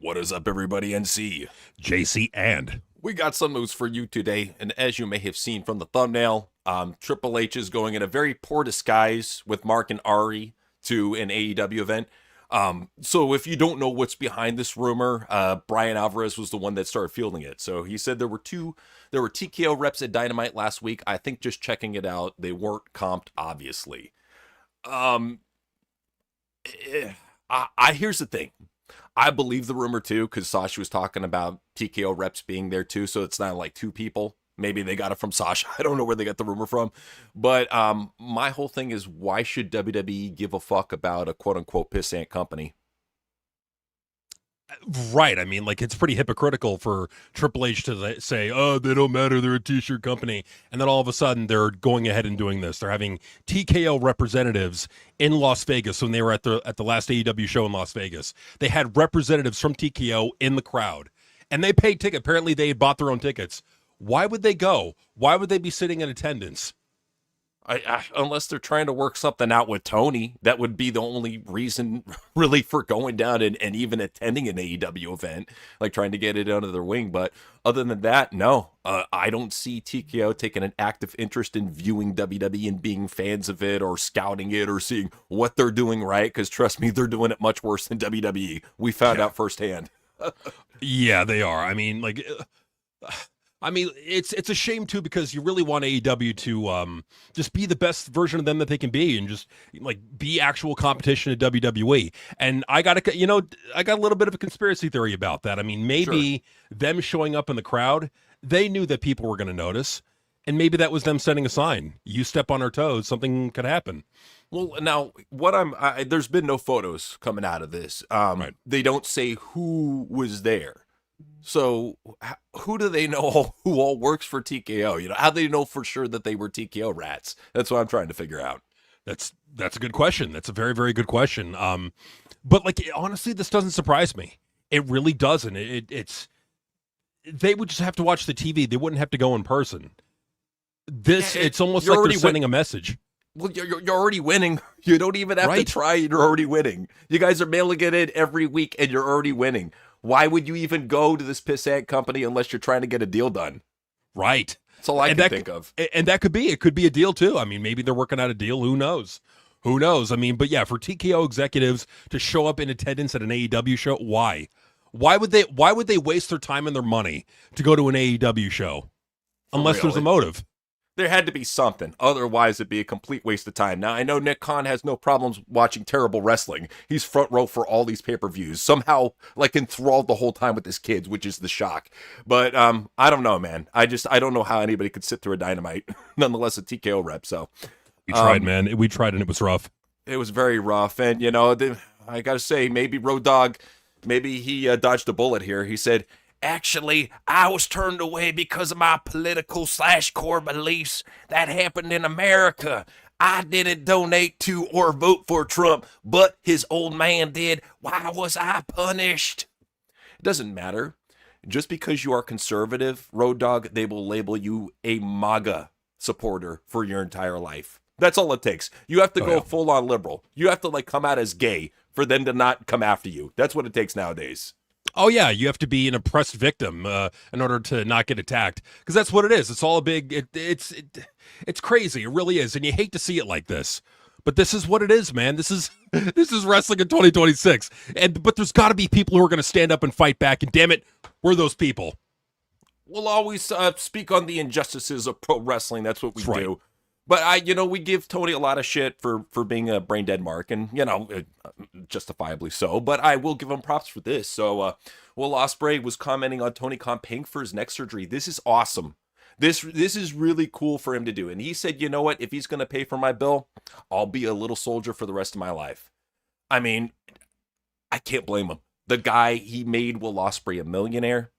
What is up, everybody? NC. JC and We got some news for you today, and as you may have seen from the thumbnail, Triple H is going in a very poor disguise with Mark and Ari to an AEW event. So if you don't know what's behind this rumor, Brian Alvarez was the one that started fielding it. So he said there were TKO reps at Dynamite last week. I think just checking it out, they weren't comped, obviously. Here's the thing. I believe the rumor too, because Sasha was talking about TKO reps being there too, so it's not like two people. Maybe they got it from Sasha. I don't know where they got the rumor from. But my whole thing is, why should WWE give a fuck about a quote-unquote pissant company? right. I mean, like, it's pretty hypocritical for Triple H to say, "Oh, they don't matter. They're a t-shirt company," and then all of a sudden they're going ahead and doing this. They're having TKO representatives in Las Vegas when they were at the last AEW show in Las Vegas. They had representatives from TKO in the crowd, and they paid ticket. Apparently, they had bought their own tickets. Why would they go? Why would they be sitting in attendance? Unless they're trying to work something out with Tony, that would be the only reason really for going down and even attending an AEW event, like trying to get it under their wing. But other than that, no, I don't see TKO taking an active interest in viewing WWE and being fans of it or scouting it or seeing what they're doing right. Because trust me, they're doing it much worse than WWE. We found out firsthand. Yeah, they are. I mean, it's a shame too, because you really want AEW to just be the best version of them that they can be, and just like be actual competition at WWE. And I got a little bit of a conspiracy theory about that. I mean, maybe them showing up in the crowd, they knew that people were going to notice, and maybe that was them sending a sign. You step on our toes, something could happen. Well, now there's been no photos coming out of this. Right. They don't say who was there. So who do they know who all works for TKO? You know, how do they know for sure that they were TKO rats? That's what I'm trying to figure out. That's a good question. That's a very, very good question. But like, honestly, this doesn't surprise me. It really doesn't. They would just have to watch the TV. They wouldn't have to go in person. It's almost like they're sending a message. Well, you're already winning. You don't even have to try. You're already winning. You guys are mailing it in every week, and you're already winning. Why would you even go to this pissant company unless you're trying to get a deal done? Right. That's all I can think of. And that could be. It could be a deal, too. I mean, maybe they're working out a deal. Who knows? Who knows? I mean, but yeah, for TKO executives to show up in attendance at an AEW show, why? Why would they waste their time and their money to go to an AEW show? Unless there's a motive. There had to be something. Otherwise, it'd be a complete waste of time. Now, I know Nick Khan has no problems watching terrible wrestling. He's front row for all these pay-per-views. Somehow, like, enthralled the whole time with his kids, which is the shock. But I don't know, man. I don't know how anybody could sit through a Dynamite, nonetheless a TKO rep. So we tried, man. We tried, and it was rough. It was very rough. And, you know, I got to say, maybe Road Dogg, maybe he dodged a bullet here. He said, "Actually, I was turned away because of my political/core beliefs. That happened in America. I didn't donate to or vote for Trump, but his old man did. Why was I punished?" It doesn't matter. Just because you are conservative, Road Dogg, they will label you a MAGA supporter for your entire life. That's all it takes. You have to go full on liberal. You have to like come out as gay for them to not come after you. That's what it takes nowadays. Oh, yeah, you have to be an oppressed victim in order to not get attacked, because that's what it is. It's all a big, it's crazy. It really is, and you hate to see it like this. But this is what it is, man. This is wrestling in 2026. But there's got to be people who are going to stand up and fight back, and damn it, we're those people. We'll always speak on the injustices of pro wrestling. That's what we do. But we give Tony a lot of shit for being a brain dead mark, and justifiably so. But I will give him props for this. So, Will Ospreay was commenting on Tony Khan paying for his neck surgery. This is awesome. This is really cool for him to do. And he said, you know what? If he's going to pay for my bill, I'll be a little soldier for the rest of my life. I mean, I can't blame him. The guy, he made Will Ospreay a millionaire,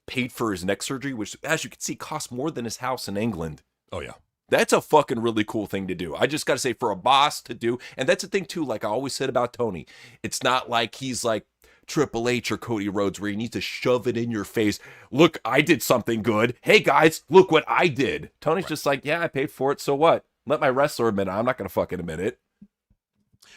paid for his neck surgery, which, as you can see, cost more than his house in England. Oh, yeah. That's a fucking really cool thing to do. I just got to say, for a boss to do, and that's the thing too, like I always said about Tony, it's not like he's like Triple H or Cody Rhodes where you need to shove it in your face. Look, I did something good. Hey guys, look what I did. Tony's just like, yeah, I paid for it, so what? Let my wrestler admit it. I'm not going to fucking admit it.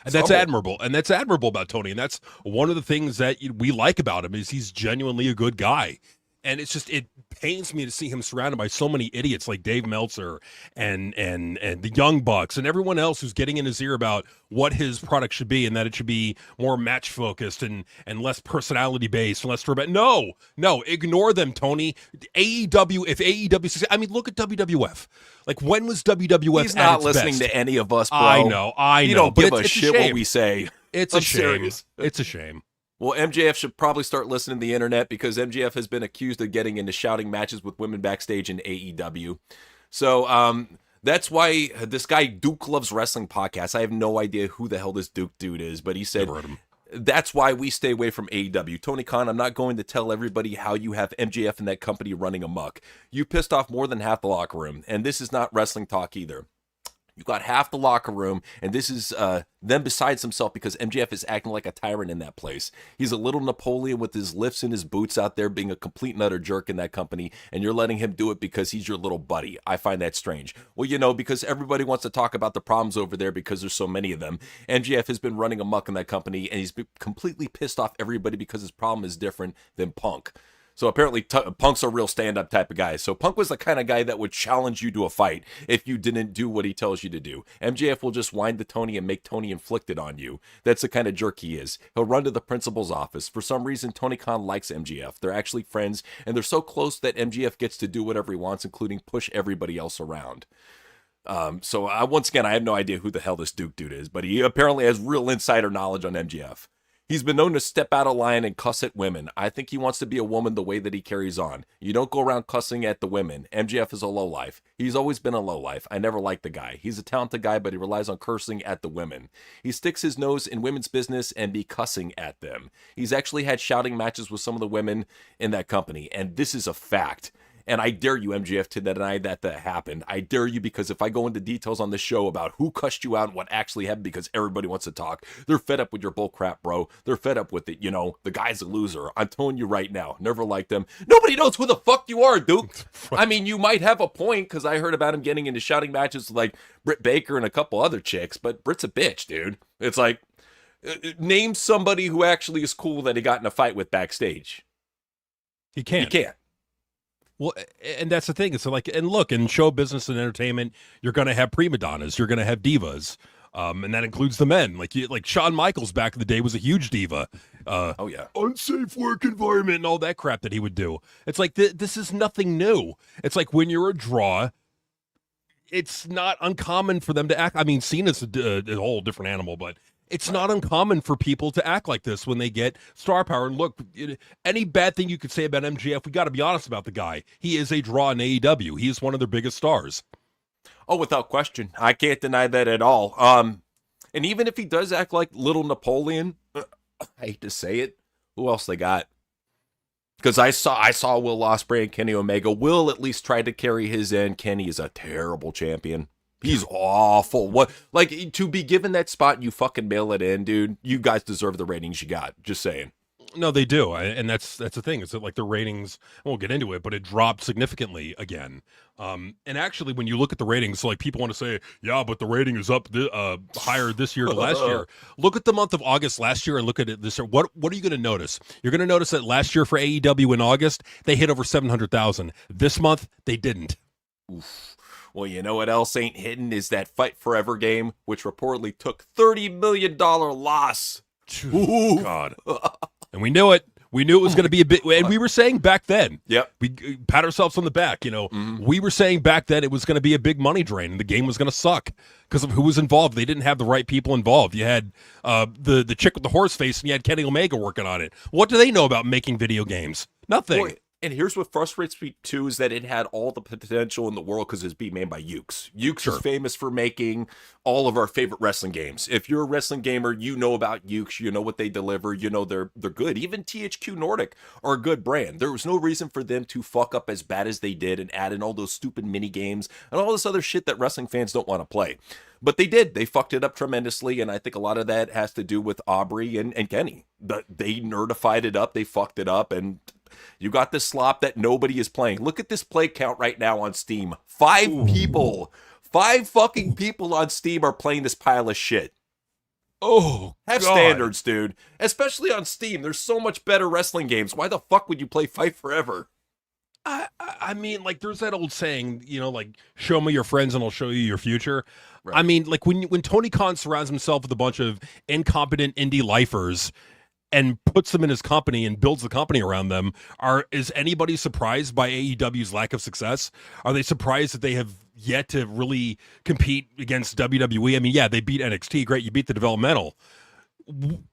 And that's admirable. And that's admirable about Tony. And that's one of the things that we like about him is he's genuinely a good guy. And it's just, it pains me to see him surrounded by so many idiots like Dave Meltzer and the Young Bucks and everyone else who's getting in his ear about what his product should be and that it should be more match focused and less personality based and less No, ignore them, Tony. AEW, if AEW, I mean, look at WWF. Like, when was WWF He's not listening best? To any of us, bro. I know. You don't give a shit what we say. It's a shame. It's a shame. Well, MJF should probably start listening to the internet because MJF has been accused of getting into shouting matches with women backstage in AEW. So that's why this guy, Duke Loves Wrestling podcast, I have no idea who the hell this Duke dude is, but he said that's why we stay away from AEW. Tony Khan, I'm not going to tell everybody how you have MJF and that company running amok. You pissed off more than half the locker room, and this is not wrestling talk either. You got half the locker room, and this is them besides himself because MJF is acting like a tyrant in that place. He's a little Napoleon with his lifts and his boots out there being a complete and utter jerk in that company, and you're letting him do it because he's your little buddy. I find that strange. Well, you know, because everybody wants to talk about the problems over there because there's so many of them. MJF has been running amok in that company, and he's been completely pissed off everybody because his problem is different than Punk. So apparently Punk's a real stand-up type of guy. So Punk was the kind of guy that would challenge you to a fight if you didn't do what he tells you to do. MJF will just wind the Tony and make Tony inflict it on you. That's the kind of jerk he is. He'll run to the principal's office. For some reason, Tony Khan likes MJF. They're actually friends, and they're so close that MJF gets to do whatever he wants, including push everybody else around. So once again, I have no idea who the hell this Duke dude is, but he apparently has real insider knowledge on MJF. He's been known to step out of line and cuss at women. I think he wants to be a woman the way that he carries on. You don't go around cussing at the women. MJF is a lowlife. He's always been a lowlife. I never liked the guy. He's a talented guy, but he relies on cursing at the women. He sticks his nose in women's business and be cussing at them. He's actually had shouting matches with some of the women in that company, and this is a fact. And I dare you, MJF, to deny that happened. I dare you, because if I go into details on this show about who cussed you out and what actually happened, because everybody wants to talk, they're fed up with your bull crap, bro. They're fed up with it. You know, the guy's a loser. I'm telling you right now. Never liked them. Nobody knows who the fuck you are, Duke. I mean, you might have a point, because I heard about him getting into shouting matches with, like, Britt Baker and a couple other chicks, but Britt's a bitch, dude. It's like, name somebody who actually is cool that he got in a fight with backstage. He can't. He can't. Well, and that's the thing. It's like, and look, in show business and entertainment, you're going to have prima donnas, you're going to have divas, and that includes the men. Like Shawn Michaels back in the day was a huge diva. Oh yeah, unsafe work environment and all that crap that he would do. It's like this is nothing new. It's like when you're a draw, it's not uncommon for them to act. I mean, Cena's a whole different animal, but it's not uncommon for people to act like this when they get star power. And look, any bad thing you could say about MJF, we got to be honest about the guy. He is a draw in AEW. He is one of their biggest stars. Oh, without question. I can't deny that at all. And even if he does act like little Napoleon, I hate to say it, who else they got? Because I saw Will Ospreay and Kenny Omega. Will at least tried to carry his end. Kenny is a terrible champion. He's awful. What, like, to be given that spot and you fucking mail it in, dude, you guys deserve the ratings you got. Just saying. No, they do. And that's the thing. It's that, like, the ratings, I won't get into it, but it dropped significantly again. And actually, when you look at the ratings, like, people want to say, yeah, but the rating is up higher this year to last year. Look at the month of August last year and look at it this year. What are you going to notice? You're going to notice that last year for AEW in August, they hit over 700,000. This month, they didn't. Oof. Well, you know what else ain't hidden is that Fight Forever game, which reportedly took $30 million loss. Ooh. God. And we knew it. We knew it was going to be a bit, and we were saying back then. Yep. We pat ourselves on the back, you know. Mm-hmm. We were saying back then it was going to be a big money drain, and the game was going to suck because of who was involved. They didn't have the right people involved. You had the chick with the horse face, and you had Kenny Omega working on it. What do they know about making video games? Nothing. Boy. And here's what frustrates me, too, is that it had all the potential in the world because it's being made by Ukes. Ukes is famous for making all of our favorite wrestling games. If you're a wrestling gamer, you know about Ukes. You know what they deliver. You know they're good. Even THQ Nordic are a good brand. There was no reason for them to fuck up as bad as they did and add in all those stupid mini games and all this other shit that wrestling fans don't want to play. But they did. They fucked it up tremendously, and I think a lot of that has to do with Aubrey and Kenny. They nerdified it up. They fucked it up, and you got this slop that nobody is playing. Look at this play count right now on Steam. 5 people. 5 fucking people on Steam are playing this pile of shit. Oh, Have God. standards, dude. Especially on Steam. There's so much better wrestling games. Why the fuck would you play Fight Forever? I mean, like, there's that old saying, you know, like, show me your friends and I'll show you your future. Right. I mean, like, when Tony Khan surrounds himself with a bunch of incompetent indie lifers and puts them in his company and builds the company around them, is anybody surprised by AEW's lack of success? Are they surprised that they have yet to really compete against WWE? I mean, yeah, they beat NXT. Great, you beat the developmental.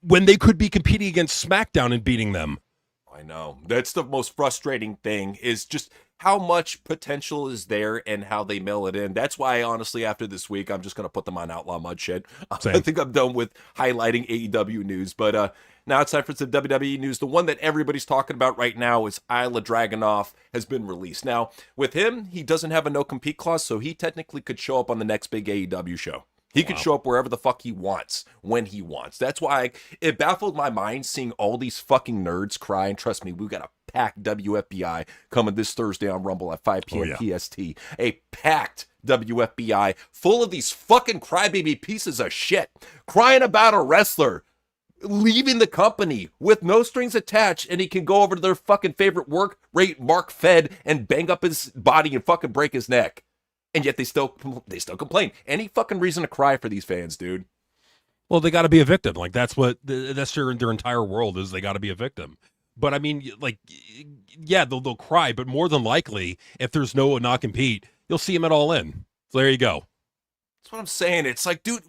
When they could be competing against SmackDown and beating them. I know. That's the most frustrating thing, is just how much potential is there and how they mail it in. That's why, honestly, after this week, I'm just going to put them on Outlaw Mud Shit. Same. I think I'm done with highlighting AEW news. But now it's time for some WWE news. The one that everybody's talking about right now is Ilja Dragunov has been released. Now, with him, he doesn't have a no-compete clause, so he technically could show up on the next big AEW show. He could show up wherever the fuck he wants, when he wants. That's why it baffled my mind seeing all these fucking nerds cry. And trust me, we've got a packed WFBI coming this Thursday on Rumble at 5 p.m. PST. A packed WFBI full of these fucking crybaby pieces of shit crying about a wrestler leaving the company with no strings attached, and he can go over to their fucking favorite work rate Mark Fed and bang up his body and fucking break his neck. And yet they still complain. Any fucking reason to cry for these fans, dude? Well, they got to be a victim. Like, that's their entire world is, they got to be a victim. But I mean, like, yeah, they'll cry, but more than likely, if there's no not compete, you'll see them at All In. So there you go. That's what I'm saying. It's like, dude,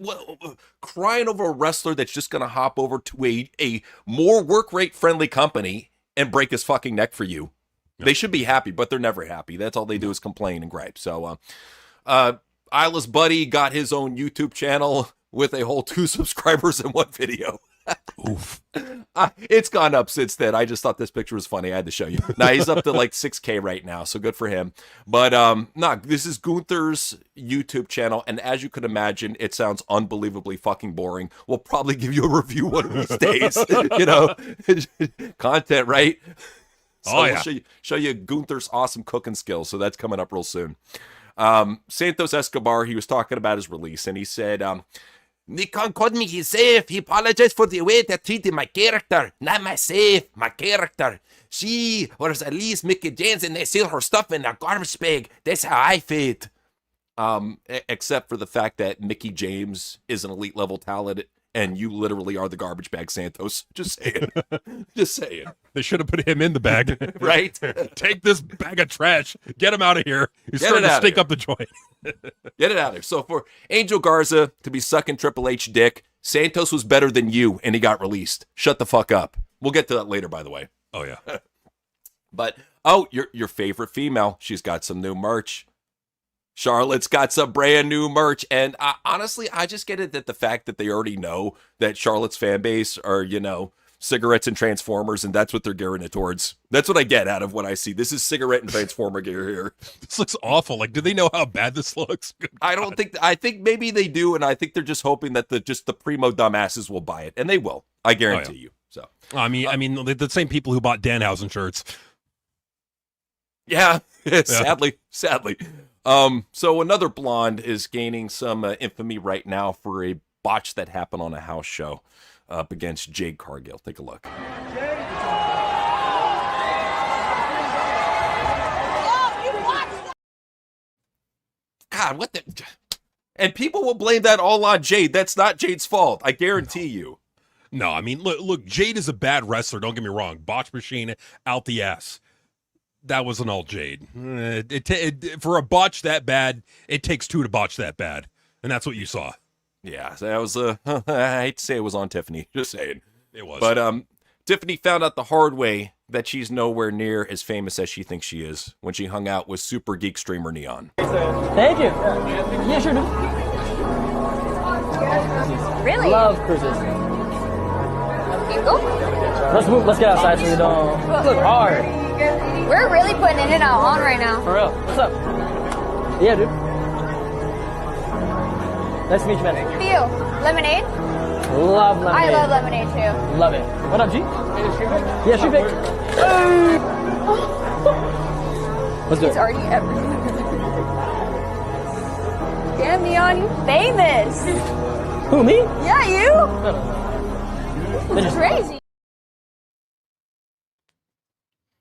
crying over a wrestler that's just gonna hop over to a more work rate friendly company and break his fucking neck for you. They should be happy, but they're never happy. That's all they do is complain and gripe. So, Isla's buddy got his own YouTube channel with a whole 2 subscribers in one video. Oof. It's gone up since then. I just thought this picture was funny. I had to show you. Now he's up to like 6K right now, so good for him. But this is Gunther's YouTube channel, and as you could imagine, it sounds unbelievably fucking boring. We'll probably give you a review one of these days. You know, content, right? So we'll show you Gunther's awesome cooking skills. So that's coming up real soon. Santos Escobar, he was talking about his release, and he said, Nikon called me his safe. He apologized for the way that treated my character. Not my safe, my character. She was at least Mickey James, and they seal her stuff in a garbage bag. That's how I fit. Except for the fact that Mickey James is an elite level talent, and you literally are the garbage bag, Santos. Just saying. Just saying. They should have put him in the bag. Right? Take this bag of trash. Get him out of here. He's starting to stink up the joint. Get it out of there. So for Angel Garza to be sucking Triple H dick, Santos was better than you, and he got released. Shut the fuck up. We'll get to that later, by the way. Oh, yeah. But, your favorite female, she's got some new merch. Charlotte's got some brand new merch, and honestly, I just get it that the fact that they already know that Charlotte's fan base are, cigarettes and Transformers, and that's what they're gearing it towards. That's what I get out of what I see. This is cigarette and Transformer gear here. This looks awful. Like, do they know how bad this looks? I think maybe they do, and I think they're just hoping that the primo dumbasses will buy it, and they will. I guarantee you. So, I mean, the same people who bought Danhausen shirts. Yeah, sadly. So another blonde is gaining some infamy right now for a botch that happened on a house show up against Jade Cargill. Take a look. God, what the... And people will blame that all on Jade. That's not Jade's fault. I guarantee you. No, I mean, look, Jade is a bad wrestler. Don't get me wrong. Botch machine out the ass. That wasn't all Jade. For a botch that bad, it takes 2 to botch that bad. And that's what you saw. Yeah, that was, I hate to say it was on Tiffany. Just saying. It was. But Tiffany found out the hard way that she's nowhere near as famous as she thinks she is when she hung out with super geek streamer Neon. Thank you. Yeah, sure. Really? Love cruises. Bingo? Let's get outside so we don't look hard. We're really putting it out on right now. For real. What's up? Yeah, dude. Nice to meet you, man. For you. Lemonade? Love lemonade. I love lemonade too. Love it. What up, G? Yeah, street pick. Let's do It's it. already everywhere. Damn, Neon, you famous. Who, me? Yeah, you. No, no, no. They're just Crazy.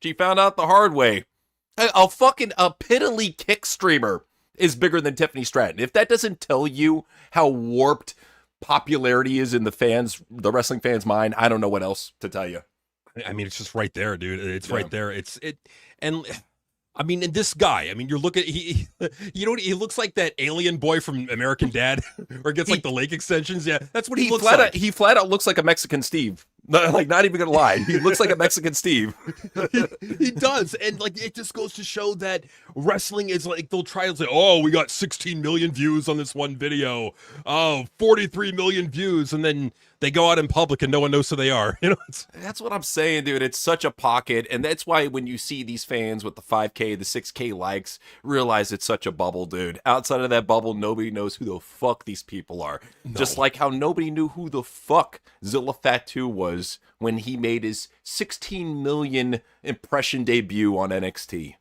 She found out the hard way. A fucking piddly kick streamer is bigger than Tiffany Stratton. If that doesn't tell you how warped popularity is in the wrestling fans' mind, I don't know what else to tell you. I mean, it's just right there, dude. It's right there. And I mean, and this guy, I mean, you're looking, he looks like that alien boy from American Dad, or gets like the leg extensions. Yeah, that's what he looks like. He flat out looks like a Mexican Steve. Like, not even gonna lie, he looks like a Mexican Steve. He does, and like it just goes to show that wrestling is like, they'll try to say, oh, we got 16 million views on this one video, 43 million views, and then they go out in public and no one knows who they are. That's what I'm saying, dude. It's such a pocket, and that's why when you see these fans with the 5K, the 6K likes, realize it's such a bubble, dude. Outside of that bubble, nobody knows who the fuck these people are. No. Just like how nobody knew who the fuck Zilla Fatu was when he made his 16 million impression debut on NXT.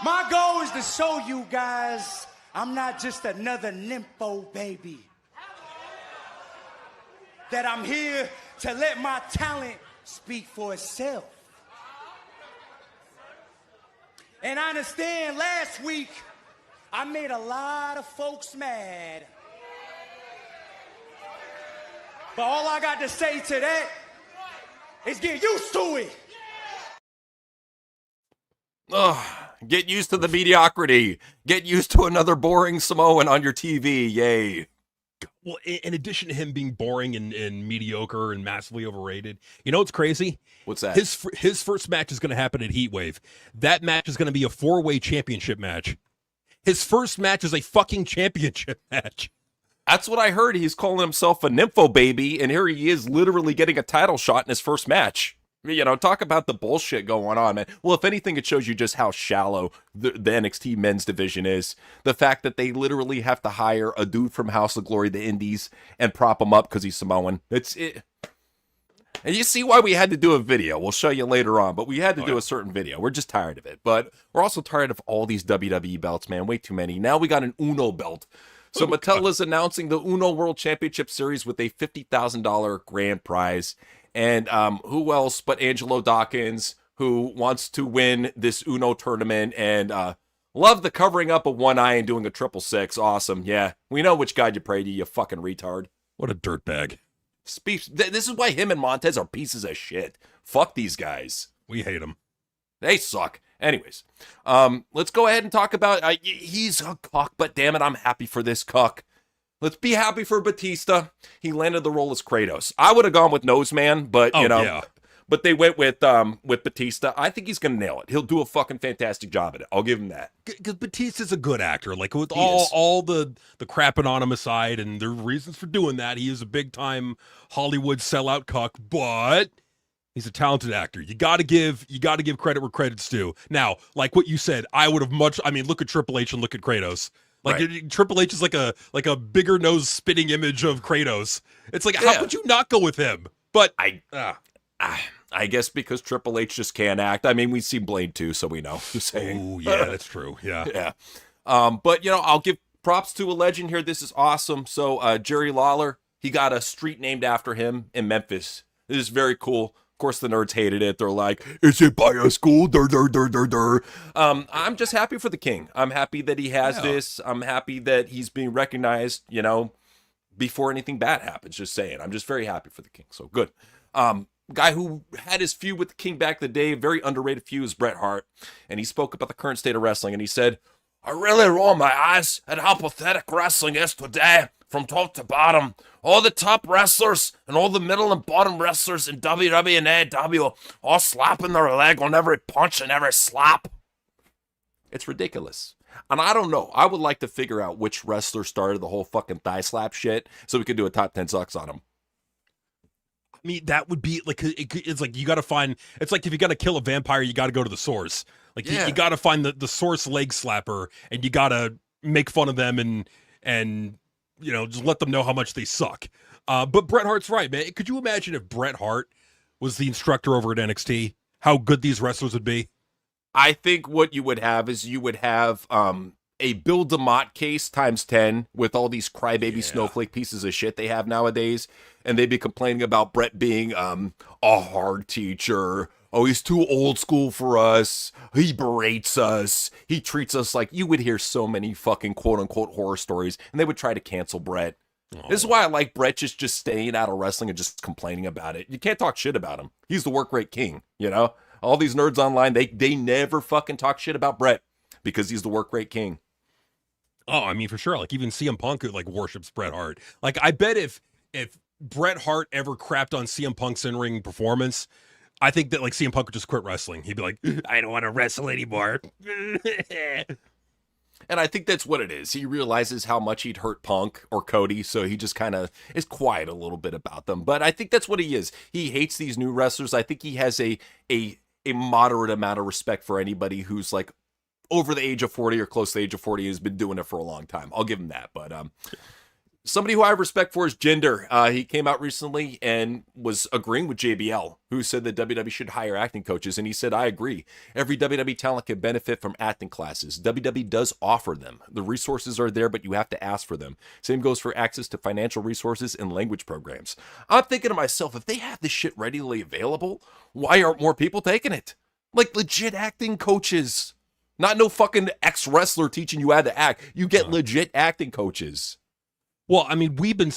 My goal is to show you guys I'm not just another nympho baby. That I'm here to let my talent speak for itself. And I understand last week I made a lot of folks mad. But all I got to say to that is get used to it. Ugh, get used to the mediocrity. Get used to another boring Samoan on your TV. Yay. Well, in addition to him being boring and mediocre and massively overrated, you know what's crazy? What's that? His first match is going to happen at Heatwave. That match is going to be a 4-way championship match. His first match is a fucking championship match. That's what I heard. He's calling himself a nympho baby, and here he is literally getting a title shot in his first match. You know, talk about the bullshit going on, man. Well, if anything, it shows you just how shallow the NXT men's division is. The fact that they literally have to hire a dude from House of Glory, the Indies, and prop him up because he's Samoan. It's it. And you see why we had to do a video. We'll show you later on, but we had to do a certain video. We're just tired of it. But we're also tired of all these WWE belts, man. Way too many. Now we got an Uno belt. So Mattel is announcing the Uno World Championship Series with a $50,000 grand prize. And who else but Angelo Dawkins, who wants to win this Uno tournament and love the covering up of one eye and doing a 666. Awesome. Yeah, we know which God you pray to, you fucking retard. What a dirtbag. This is why him and Montez are pieces of shit. Fuck these guys. We hate them. They suck. Anyways, let's go ahead and talk about, he's a cuck, but damn it, I'm happy for this cuck. Let's be happy for Batista. He landed the role as Kratos. I would have gone with Noseman, but, but they went with Batista. I think he's going to nail it. He'll do a fucking fantastic job at it. I'll give him that. Because Batista's a good actor. Like, with all the crapping on him aside, and there are reasons for doing that, he is a big-time Hollywood sellout cuck, but he's a talented actor. You got to give credit where credit's due. Now, like what you said, look at Triple H and look at Kratos. Like, right. Triple H is like a bigger nose spitting image of Kratos. It's like, how could you not go with him? But I guess because Triple H just can't act. I mean, we've seen Blade 2, so we know. Just saying. Oh, yeah, that's true. Yeah. Yeah. But, I'll give props to a legend here. This is awesome. So, Jerry Lawler, he got a street named after him in Memphis. This is very cool. Of course, the nerds hated it. They're like, is it by a school? I'm just happy for the king. I'm happy that he has this. I'm happy that he's being recognized, before anything bad happens. Just saying. I'm just very happy for the king. So good. Guy who had his feud with the king back in the day, very underrated feud, is Bret Hart. And he spoke about the current state of wrestling. And he said, I really roll my eyes at how pathetic wrestling is today. From top to bottom, all the top wrestlers and all the middle and bottom wrestlers in WWE and AEW all slapping their leg on every punch and every slap. It's ridiculous. And I don't know. I would like to figure out which wrestler started the whole fucking thigh slap shit so we could do a top 10 sucks on him. I mean, that would be like, it's like you got to find, it's like if you got to kill a vampire, you got to go to the source. Like you got to find the source leg slapper and you got to make fun of them and just let them know how much they suck. But Bret Hart's right, man. Could you imagine if Bret Hart was the instructor over at NXT? How good these wrestlers would be? I think what you would have is a Bill DeMott case times 10 with all these crybaby snowflake pieces of shit they have nowadays. And they'd be complaining about Brett being a hard teacher. Oh, he's too old school for us. He berates us. He treats us like, you would hear so many fucking quote unquote horror stories, and they would try to cancel Brett. Oh. This is why I like Brett just staying out of wrestling and just complaining about it. You can't talk shit about him. He's the work rate king, you know? All these nerds online, they never fucking talk shit about Brett because he's the work rate king. Oh, I mean, for sure. Like, even CM Punk, like, worships Bret Hart. Like, I bet if Bret Hart ever crapped on CM Punk's in-ring performance, I think that, like, CM Punk would just quit wrestling. He'd be like, I don't want to wrestle anymore. And I think that's what it is. He realizes how much he'd hurt Punk or Cody, so he just kind of is quiet a little bit about them. But I think that's what he is. He hates these new wrestlers. I think he has a moderate amount of respect for anybody who's, like, over the age of 40 or close to the age of 40 has been doing it for a long time. I'll give him that. But somebody who I have respect for is Jinder. He came out recently and was agreeing with JBL, who said that WWE should hire acting coaches. And he said, I agree. Every WWE talent can benefit from acting classes. WWE does offer them. The resources are there, but you have to ask for them. Same goes for access to financial resources and language programs. I'm thinking to myself, if they have this shit readily available, why aren't more people taking it? Like legit acting coaches. Not no fucking ex-wrestler teaching you how to act. You get legit acting coaches. Well, I mean, we've been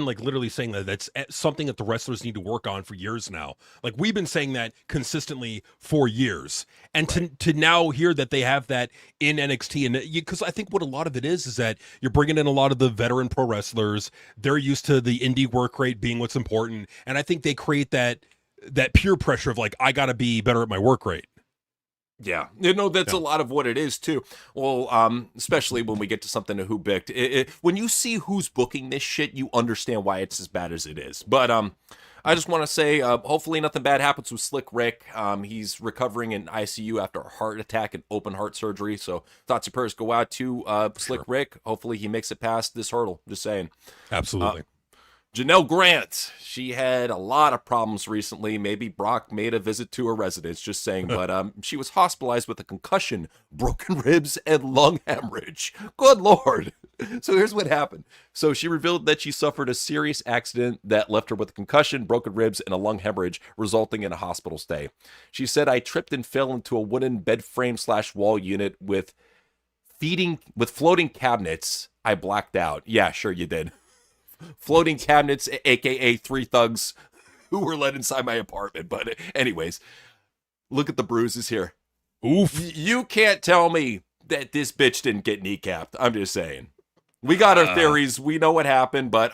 like literally saying that that's something that the wrestlers need to work on for years now. Like we've been saying that consistently for years, and to now hear that they have that in NXT, and because I think what a lot of it is that you're bringing in a lot of the veteran pro wrestlers. They're used to the indie work rate being what's important, and I think they create that peer pressure of like, I got to be better at my work rate. Yeah, you know, that's a lot of what it is, too. Well, especially when we get to something to who booked. When you see who's booking this shit, you understand why it's as bad as it is. But I just want to say, hopefully nothing bad happens with Slick Rick. He's recovering in ICU after a heart attack and open heart surgery. So thoughts and prayers go out to Slick Rick. Hopefully he makes it past this hurdle. Just saying. Absolutely. Janel Grant, she had a lot of problems recently. Maybe Brock made a visit to her residence, just saying. But she was hospitalized with a concussion, broken ribs, and lung hemorrhage. Good Lord. So here's what happened. So she revealed that she suffered a serious accident that left her with a concussion, broken ribs, and a lung hemorrhage, resulting in a hospital stay. She said, I tripped and fell into a wooden bed frame / wall unit with floating cabinets. I blacked out. Yeah, sure you did. Floating cabinets, aka 3 thugs who were let inside my apartment. But anyways, look at the bruises here. Oof. You can't tell me that this bitch didn't get kneecapped. I'm just saying. We got our theories. We know what happened, but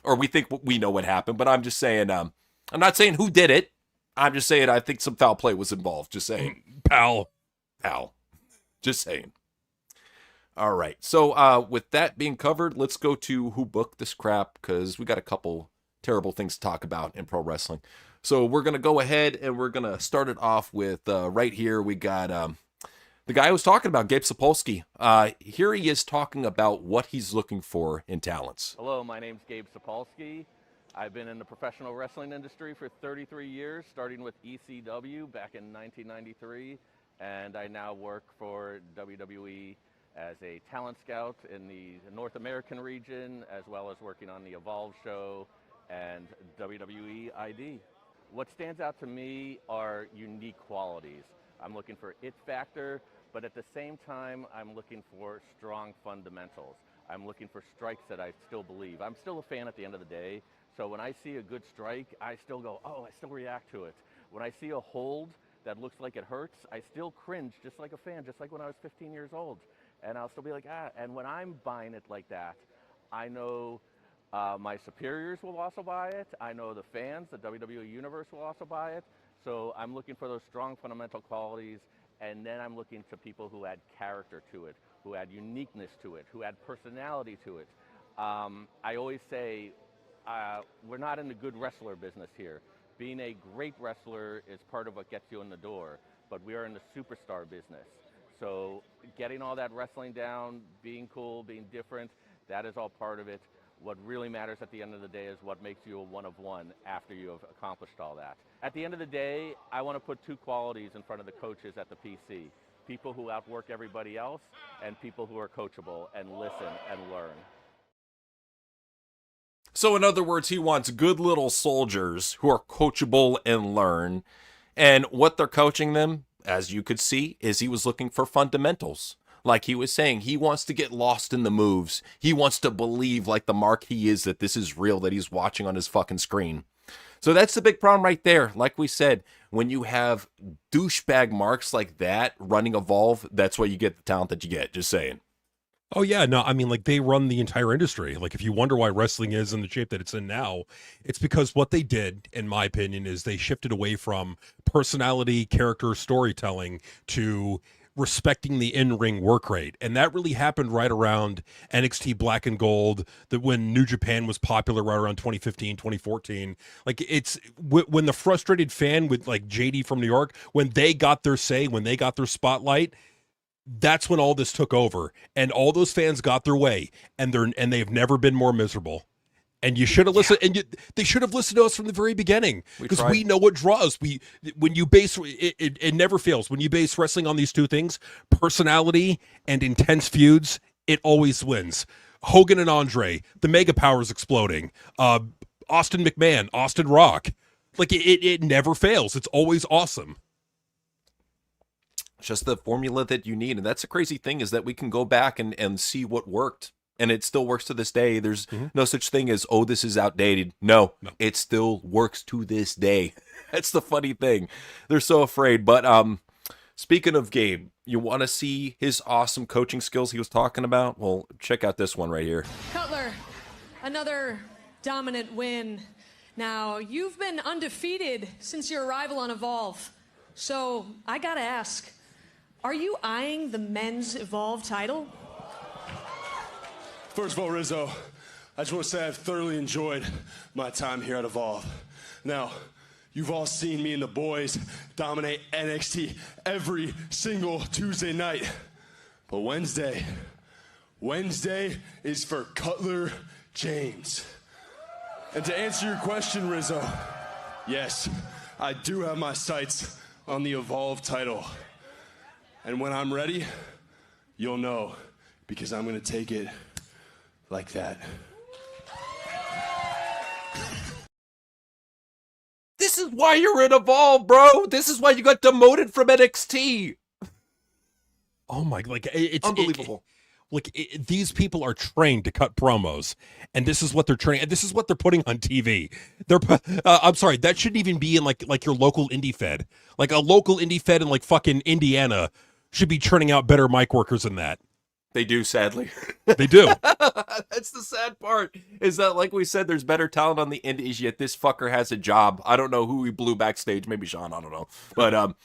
or we think we know what happened, but I'm just saying, I'm not saying who did it. I'm just saying I think some foul play was involved. Just saying. Pal. Just saying. All right. So with that being covered, let's go to who booked this crap, because we got a couple terrible things to talk about in pro wrestling. So we're going to go ahead and we're going to start it off with right here. We got the guy I was talking about, Gabe Sapolsky. Here he is talking about what he's looking for in talents. Hello, my name's Gabe Sapolsky. I've been in the professional wrestling industry for 33 years, starting with ECW back in 1993, and I now work for WWE as a talent scout in the North American region, as well as working on the Evolve show and WWE ID. What stands out to me are unique qualities. I'm looking for it factor, but at the same time, I'm looking for strong fundamentals. I'm looking for strikes that I still believe. I'm still a fan at the end of the day, so when I see a good strike, I still go, oh, I still react to it. When I see a hold that looks like it hurts, I still cringe just like a fan, just like when I was 15 years old. And I'll still be like, and when I'm buying it like that, I know my superiors will also buy it. I know the fans, the WWE Universe will also buy it. So I'm looking for those strong fundamental qualities, and then I'm looking to people who add character to it, who add uniqueness to it, who add personality to it. I always say, we're not in the good wrestler business here. Being a great wrestler is part of what gets you in the door, but we are in the superstar business. So getting all that wrestling down, being cool, being different, that is all part of it. What really matters at the end of the day is what makes you a one of one after you have accomplished all that. At the end of the day, I want to put 2 qualities in front of the coaches at the PC. people who outwork everybody else, and people who are coachable and listen and learn. So in other words, he wants good little soldiers who are coachable and learn. And what they're coaching them, as you could see, is he was looking for fundamentals. Like he was saying, he wants to get lost in the moves. He wants to believe, like the mark he is, that this is real, that he's watching on his fucking screen. So that's the big problem right there. Like we said, when you have douchebag marks like that running Evolve, that's why you get the talent that you get. Just saying. Oh, yeah. No, I mean, like, they run the entire industry. Like, if you wonder why wrestling is in the shape that it's in now, it's because what they did, in my opinion, is they shifted away from personality, character, storytelling to respecting the in-ring work rate. And that really happened right around NXT Black and Gold, that when New Japan was popular right around 2015, 2014. Like, it's when the frustrated fan with, like, JD from New York, when they got their say, when they got their spotlight, that's when all this took over, and all those fans got their way, and they've never been more miserable. And you should have listened, and they should have listened to us from the very beginning, because we know what draws. When you base it never fails. When you base wrestling on these two things, personality and intense feuds, it always wins. Hogan and Andre, the Mega Powers exploding, Austin McMahon, Austin Rock, like it never fails. It's always awesome. Just the formula that you need. And that's the crazy thing, is that we can go back and see what worked, and it still works to this day. There's no such thing as, oh, this is outdated. No, it still works to this day. That's the funny thing. They're so afraid. But speaking of Gabe, you want to see his awesome coaching skills he was talking about? Well, check out this one right here. Cutler, another dominant win. Now, you've been undefeated since your arrival on Evolve. So I gotta ask, are you eyeing the men's Evolve title? First of all, Rizzo, I just want to say I've thoroughly enjoyed my time here at Evolve. Now, you've all seen me and the boys dominate NXT every single Tuesday night. But Wednesday is for Cutler James. And to answer your question, Rizzo, yes, I do have my sights on the Evolve title. And when I'm ready, you'll know, because I'm going to take it like that. This is why you're in Evolve, bro. This is why you got demoted from NXT. Oh my, like it's unbelievable. These people are trained to cut promos, and this is what they're training, and this is what they're putting on TV. I'm sorry, that shouldn't even be in like your local indie fed. Like a local indie fed in like fucking Indiana should be churning out better mic workers than that. They do, sadly. They do. That's the sad part, is that, like we said, there's better talent on the indies, yet this fucker has a job. I don't know who he blew backstage. Maybe Sean, I don't know. But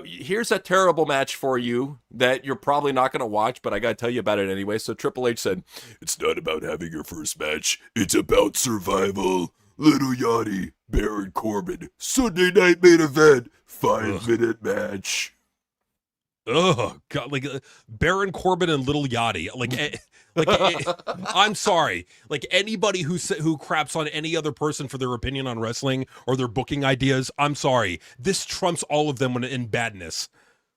here's a terrible match for you that you're probably not going to watch, but I got to tell you about it anyway. So Triple H said, "It's not about having your first match. It's about survival. Little Yachty, Baron Corbin, Sunday night main event, 5-minute match." Oh God! Like Baron Corbin and Little Yachty. I'm sorry. Like anybody who craps on any other person for their opinion on wrestling or their booking ideas, I'm sorry. This trumps all of them in badness.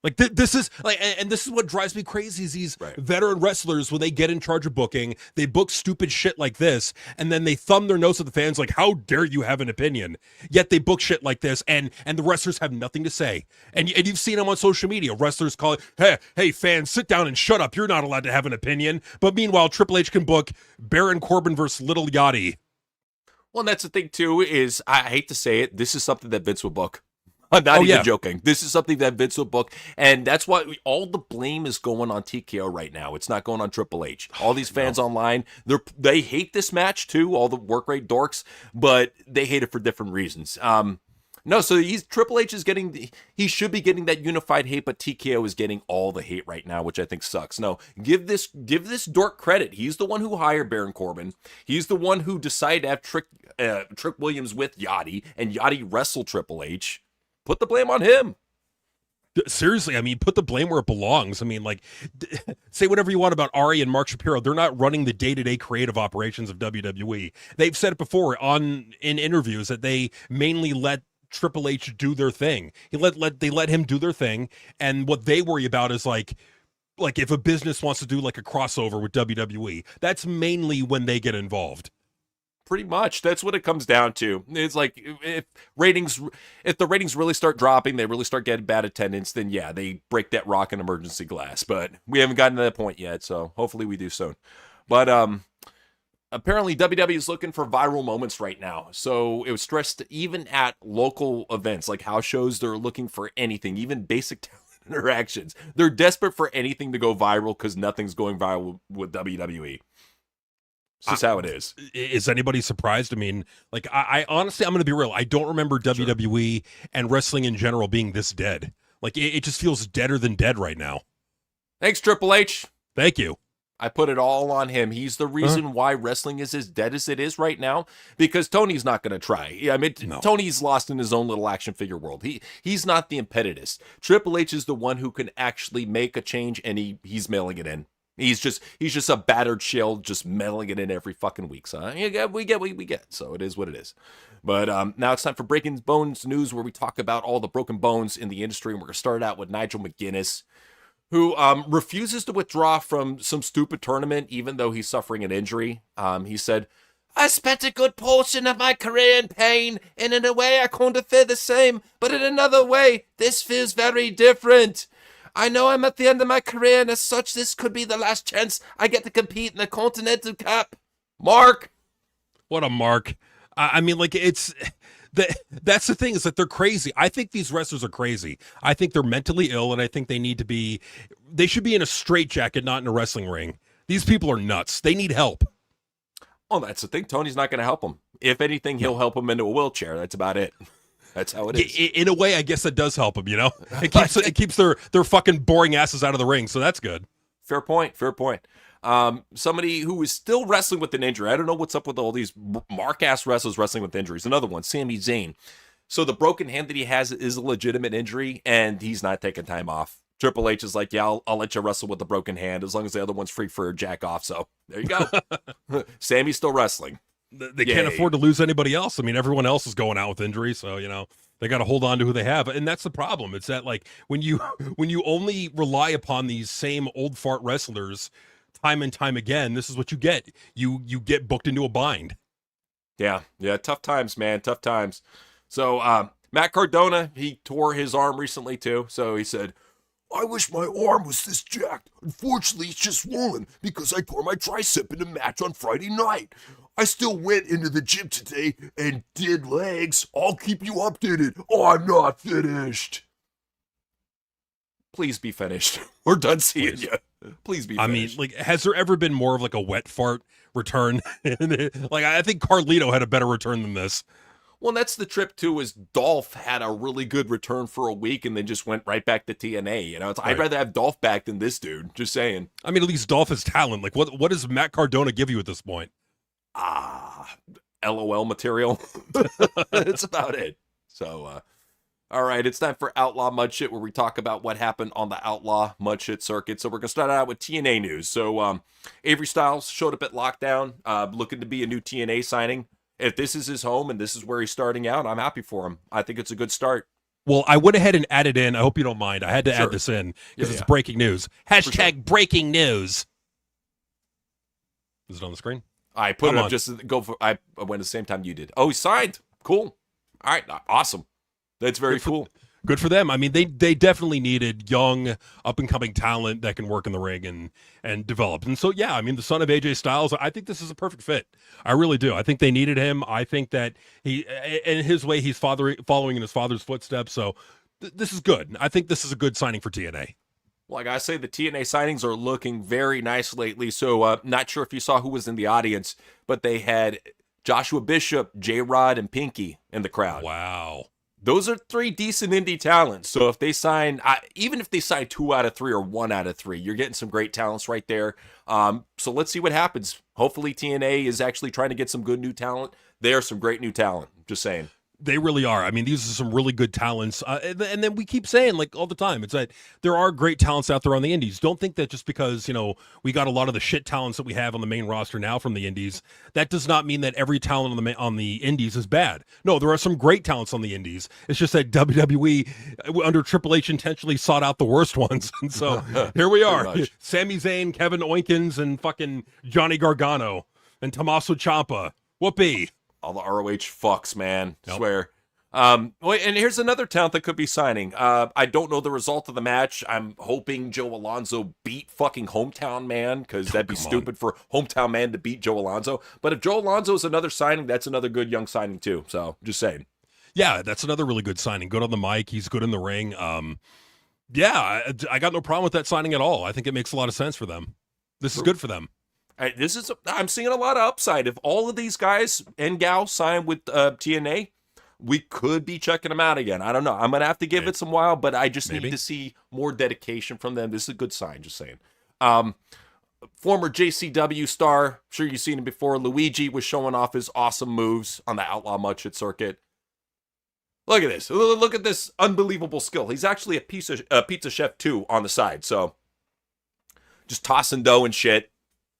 Like this is like, and this is what drives me crazy. Is these veteran wrestlers, when they get in charge of booking, they book stupid shit like this, and then they thumb their nose at the fans like, "How dare you have an opinion?" Yet they book shit like this, and the wrestlers have nothing to say. And you've seen them on social media. Wrestlers call it, "Hey fans, sit down and shut up. You're not allowed to have an opinion." But meanwhile, Triple H can book Baron Corbin versus Little Yachty. Well, and that's the thing too. Is, I hate to say it, this is something that Vince would book. I'm not even joking. This is something that Vince will book, and that's why all the blame is going on TKO right now. It's not going on Triple H. All these fans online, they hate this match too, all the work rate dorks, but they hate it for different reasons. So Triple H is he should be getting that unified hate, but TKO is getting all the hate right now, which I think sucks. No, give this dork credit. He's the one who hired Baron Corbin. He's the one who decided to have Trick Williams with Yachty, and Yachty wrestled Triple H. Put the blame on him. Seriously, I mean, put the blame where it belongs. I mean, like, say whatever you want about Ari and Mark Shapiro. They're not running the day-to-day creative operations of WWE. They've said it before in interviews that they mainly let Triple H do their thing. They let him do their thing, and what they worry about is like if a business wants to do like a crossover with WWE, that's mainly when they get involved. Pretty much. That's what it comes down to. It's like if the ratings really start dropping, they really start getting bad attendance, then yeah, they break that rock and emergency glass. But we haven't gotten to that point yet, so hopefully we do soon. But apparently WWE is looking for viral moments right now. So it was stressed even at local events like house shows, they're looking for anything, even basic talent interactions. They're desperate for anything to go viral because nothing's going viral with WWE. It's just how it is. Is anybody surprised? I mean, like, I honestly, I'm going to be real. I don't remember WWE and wrestling in general being this dead. Like, it just feels deader than dead right now. Thanks, Triple H. Thank you. I put it all on him. He's the reason why wrestling is as dead as it is right now, because Tony's not going to try. I mean, Tony's lost in his own little action figure world. He's not the impetus. Triple H is the one who can actually make a change, and he's mailing it in. He's just a battered shell, just mailing it in every fucking week. So we get what we get. So it is what it is. But now it's time for Breaking Bones news, where we talk about all the broken bones in the industry. And we're going to start out with Nigel McGuinness, who refuses to withdraw from some stupid tournament, even though he's suffering an injury. He said, "I spent a good portion of my career in pain, and in a way I can't feel the same, but in another way, this feels very different. I know I'm at the end of my career, and as such, this could be the last chance I get to compete in the Continental Cup." Mark! What a mark. I mean, like, that's the thing, is that they're crazy. I think these wrestlers are crazy. I think they're mentally ill, and I think they should be in a straitjacket, not in a wrestling ring. These people are nuts. They need help. Oh, that's the thing. Tony's not going to help them. If anything, he'll help them into a wheelchair. That's about it. That's how it is. In a way, I guess that does help them, you know? It keeps their fucking boring asses out of the ring, so that's good. Fair point. Somebody who is still wrestling with an injury. I don't know what's up with all these mark-ass wrestlers wrestling with injuries. Another one, Sami Zayn. So the broken hand that he has is a legitimate injury, and he's not taking time off. Triple H is like, yeah, I'll let you wrestle with the broken hand as long as the other one's free for a jack off. So there you go. Sammy's still wrestling. They can't afford to lose anybody else. I mean, everyone else is going out with injury, so, you know, they got to hold on to who they have. And that's the problem. It's that, like, when you only rely upon these same old fart wrestlers time and time again, this is what you get. You get booked into a bind. Yeah, tough times, man, tough times. So Matt Cardona, he tore his arm recently too. So he said, "I wish my arm was this jacked. Unfortunately, it's just swollen because I tore my tricep in a match on Friday night. I still went into the gym today and did legs. I'll keep you updated. I'm not finished." Please be finished. We're done seeing you. Please be finished. I mean, like, has there ever been more of like a wet fart return? Like, I think Carlito had a better return than this. Well, that's the trip too, is Dolph had a really good return for a week and then just went right back to TNA. You know, I'd rather have Dolph back than this dude. Just saying. I mean, at least Dolph has talent. Like, what does Matt Cardona give you at this point? LOL material. That's about it. So, all right, it's time for Outlaw Mud Shit, where we talk about what happened on the Outlaw Mud Shit circuit. So we're going to start out with TNA news. So Avery Styles showed up at Lockdown, looking to be a new TNA signing. If this is his home and this is where he's starting out, I'm happy for him. I think it's a good start. Well, I went ahead and added in. I hope you don't mind. I had to add this in because it's breaking news. Hashtag breaking news. Is it on the screen? I put it up just to go for. I went at the same time you did. Oh, he signed. Cool. All right. Awesome. That's very cool. Good for them. I mean, they definitely needed young, up-and-coming talent that can work in the ring and develop. And so, yeah, I mean, the son of AJ Styles, I think this is a perfect fit. I really do. I think they needed him. I think that in his way, he's following in his father's footsteps. So this is good. I think this is a good signing for TNA. Like I say, the TNA signings are looking very nice lately. So not sure if you saw who was in the audience, but they had Joshua Bishop, J-Rod, and Pinky in the crowd. Wow. Those are 3 decent indie talents. So if they sign, even if they sign 2 out of 3 or 1 out of 3, you're getting some great talents right there. So let's see what happens. Hopefully TNA is actually trying to get some good new talent. They are some great new talent. Just saying. They really are. I mean, these are some really good talents. And then we keep saying, like, all the time, it's that there are great talents out there on the indies. Don't think that just because, we got a lot of the shit talents that we have on the main roster now from the indies, that does not mean that every talent on the indies is bad. No, there are some great talents on the indies. It's just that WWE, under Triple H, intentionally sought out the worst ones. And so here we are. Sami Zayn, Kevin Oinkins, and fucking Johnny Gargano, and Tommaso Ciampa. Whoopee. All the ROH fucks, man. Nope. Swear. And here's another talent that could be signing. I don't know the result of the match. I'm hoping Joe Alonzo beat fucking Hometown Man, because that'd be stupid for Hometown Man to beat Joe Alonzo. But if Joe Alonzo is another signing, that's another good young signing too. So just saying. Yeah, that's another really good signing. Good on the mic. He's good in the ring. Yeah, I got no problem with that signing at all. I think it makes a lot of sense for them. This is good for them. I'm seeing a lot of upside. If all of these guys and gals sign with TNA, we could be checking them out again. I don't know. I'm going to have to give it some while, but I just need to see more dedication from them. This is a good sign, just saying. Former JCW star, I'm sure you've seen him before, Luigi was showing off his awesome moves on the Outlaw Mud Shit circuit. Look at this. Look at this unbelievable skill. He's actually a pizza chef, too, on the side. So, just tossing dough and shit.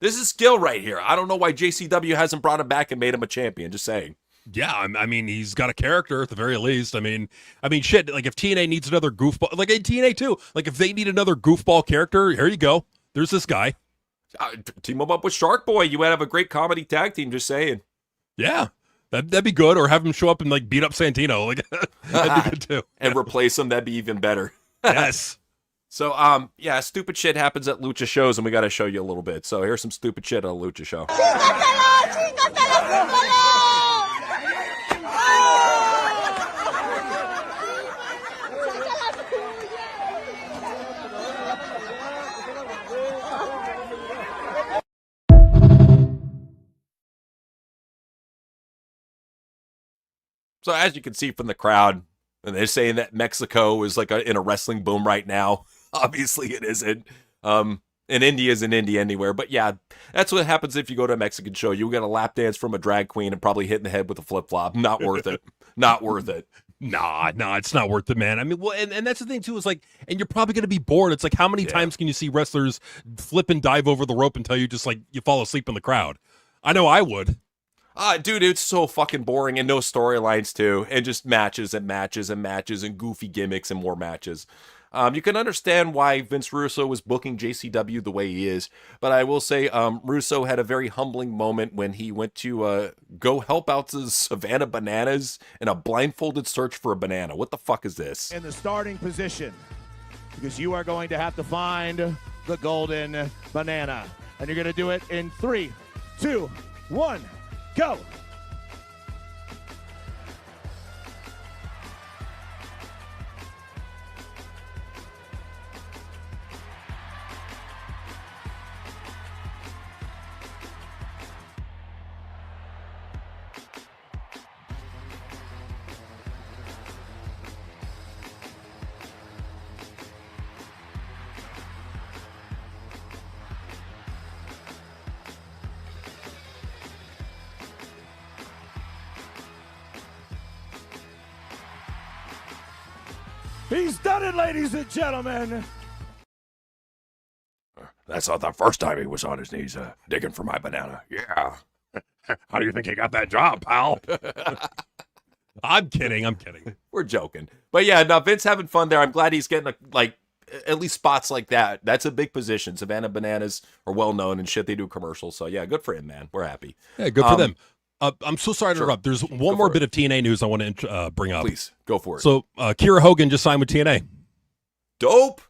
This is skill right here. I don't know why JCW hasn't brought him back and made him a champion. Just saying. Yeah, I mean, he's got a character at the very least. I mean, shit. Like if TNA needs another goofball, like in TNA too. Like if they need another goofball character, here you go. There's this guy. Team him up with Shark Boy. You would have a great comedy tag team. Just saying. Yeah, that'd be good. Or have him show up and like beat up Santino. Like that'd be good too. And replace him. That'd be even better. Yes. So, stupid shit happens at lucha shows, and we got to show you a little bit. So, here's some stupid shit at a lucha show. So, as you can see from the crowd, and they're saying that Mexico is like in a wrestling boom right now. Obviously, it isn't. And India isn't India anywhere. But yeah, that's what happens if you go to a Mexican show. You get a lap dance from a drag queen and probably hit in the head with a flip-flop. Not worth it. Not worth it. Nah, it's not worth it, man. I mean, well, and that's the thing, too, is like, and you're probably going to be bored. It's like, how many times can you see wrestlers flip and dive over the rope until you just, like, you fall asleep in the crowd? I know I would. Dude, it's so fucking boring and no storylines, too. And just matches and matches and matches and goofy gimmicks and more matches. You can understand why Vince Russo was booking JCW the way he is, but I will say Russo had a very humbling moment when he went to go help out the Savannah Bananas in a blindfolded search for a banana. What the fuck is this? In the starting position, because you are going to have to find the golden banana, and you're going to do it in 3, 2, 1, go! He's done it, ladies and gentlemen. That's not the first time he was on his knees digging for my banana. Yeah. How do you think he got that job, pal? I'm kidding. We're joking. But yeah, no, Vince having fun there. I'm glad he's getting at least spots like that. That's a big position. Savannah Bananas are well known and shit. They do commercials. So yeah, good for him, man. We're happy. Yeah, good for them. I'm so sorry to interrupt. There's one more bit of TNA news I want to bring up. Please, go for it. So, Kiera Hogan just signed with TNA. Dope.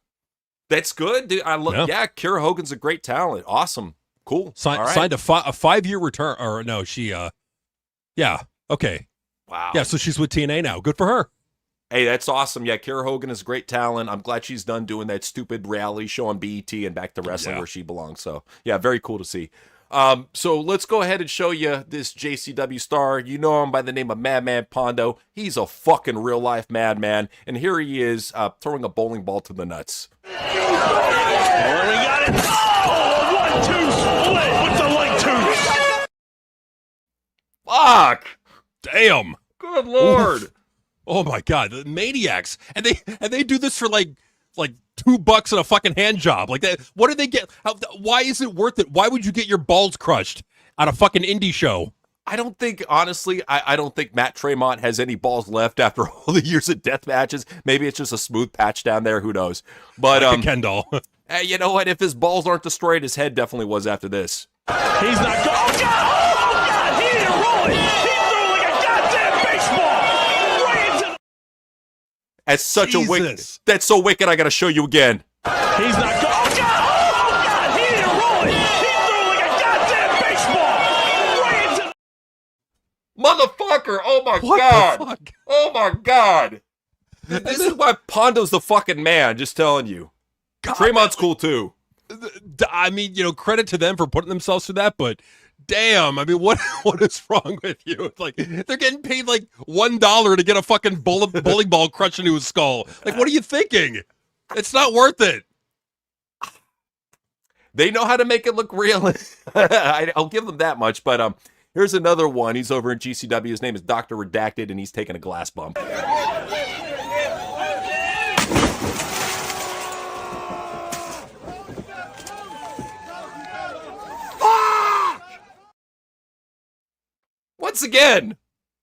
That's good, dude. Kiera Hogan's a great talent. Awesome. Cool. Signed a 5-year return. Or no, she, yeah. Okay. Wow. Yeah, so she's with TNA now. Good for her. Hey, that's awesome. Yeah, Kiera Hogan is great talent. I'm glad she's done doing that stupid reality show on BET and back to wrestling where she belongs. So, yeah, very cool to see. So let's go ahead and show you this JCW star. You know him by the name of Madman Pondo. He's a fucking real life madman. And here he is throwing a bowling ball to the nuts. Oh, we got it. Oh, 1-2 split with the leg 2. Fuck. Damn. Good Lord. Oof. Oh my God, the maniacs. And they do this for like $2 and a fucking hand job. Like that. What do they get? Why is it worth it? Why would you get your balls crushed on a fucking indie show? I don't think, honestly, I don't think Matt Tremont has any balls left after all the years of death matches. Maybe it's just a smooth patch down there. Who knows? But like a Ken doll. You know what? If his balls aren't destroyed, his head definitely was after this. He's not going. Oh, God! Oh, God! He didn't roll it. He threw like a goddamn baseball right into the... That's such a wicked. That's so wicked, I got to show you again. He's not going. Oh, God! Oh, God! He didn't roll it. He threw like a goddamn baseball right into the... Motherfucker! Oh, my What God! the fuck? Oh, my God! This is why Pondo's the fucking man, just telling you. God, Tremont's cool, too. I mean, credit to them for putting themselves through that, but damn, I mean, what is wrong with you? It's like they're getting paid like $1 to get a fucking bowling ball crushed into his skull. Like, what are you thinking? It's not worth it. They know how to make it look real. I'll give them that much, but here's another one. He's over in GCW. His name is Dr. Redacted, and he's taking a glass bump. Once again,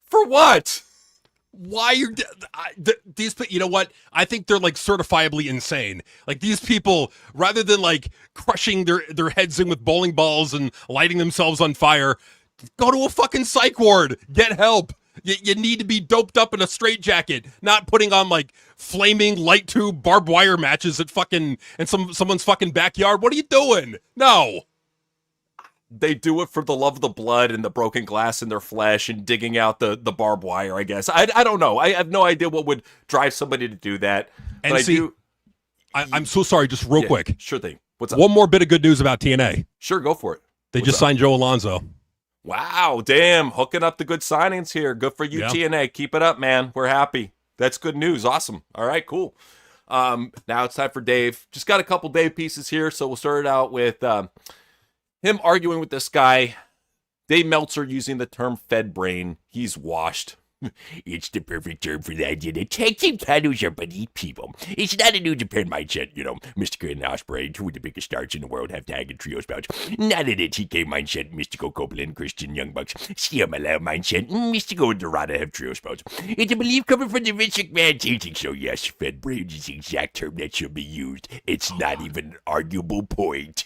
for what? Why you're these? You know what? I think they're like certifiably insane. Like these people, rather than like crushing their heads in with bowling balls and lighting themselves on fire, go to a fucking psych ward. Get help. You need to be doped up in a straitjacket, not putting on like flaming light tube barbed wire matches at fucking in someone's fucking backyard. What are you doing? No. They do it for the love of the blood and the broken glass in their flesh and digging out the barbed wire, I guess. I don't know. I have no idea what would drive somebody to do that. And but see, I'm so sorry, just real quick. Sure thing. What's up? One more bit of good news about TNA. Sure, go for it. They just signed Joe Alonzo. Wow, damn. Hooking up the good signings here. Good for you, Yeah. TNA. Keep it up, man. We're happy. That's good news. Awesome. All right, cool. Now it's time for Dave. Just got a couple Dave pieces here, so we'll start it out with him arguing with this guy. Dave Meltzer using the term Fed brain. He's washed. It's the perfect term for that. Tag team titles are beneath people. It's not a New Japan mindset, Mystico and Ospreay, two of the biggest stars in the world, have tag and trios bouts. Not in a TK mindset, Mystico, Copeland, Christian, Young Bucks. CMLL mindset, Mystico and Dorada have trio spouts. It's a belief coming from the Vince McMahon teaching, so yes, Fed brain is the exact term that should be used. It's not even an arguable point.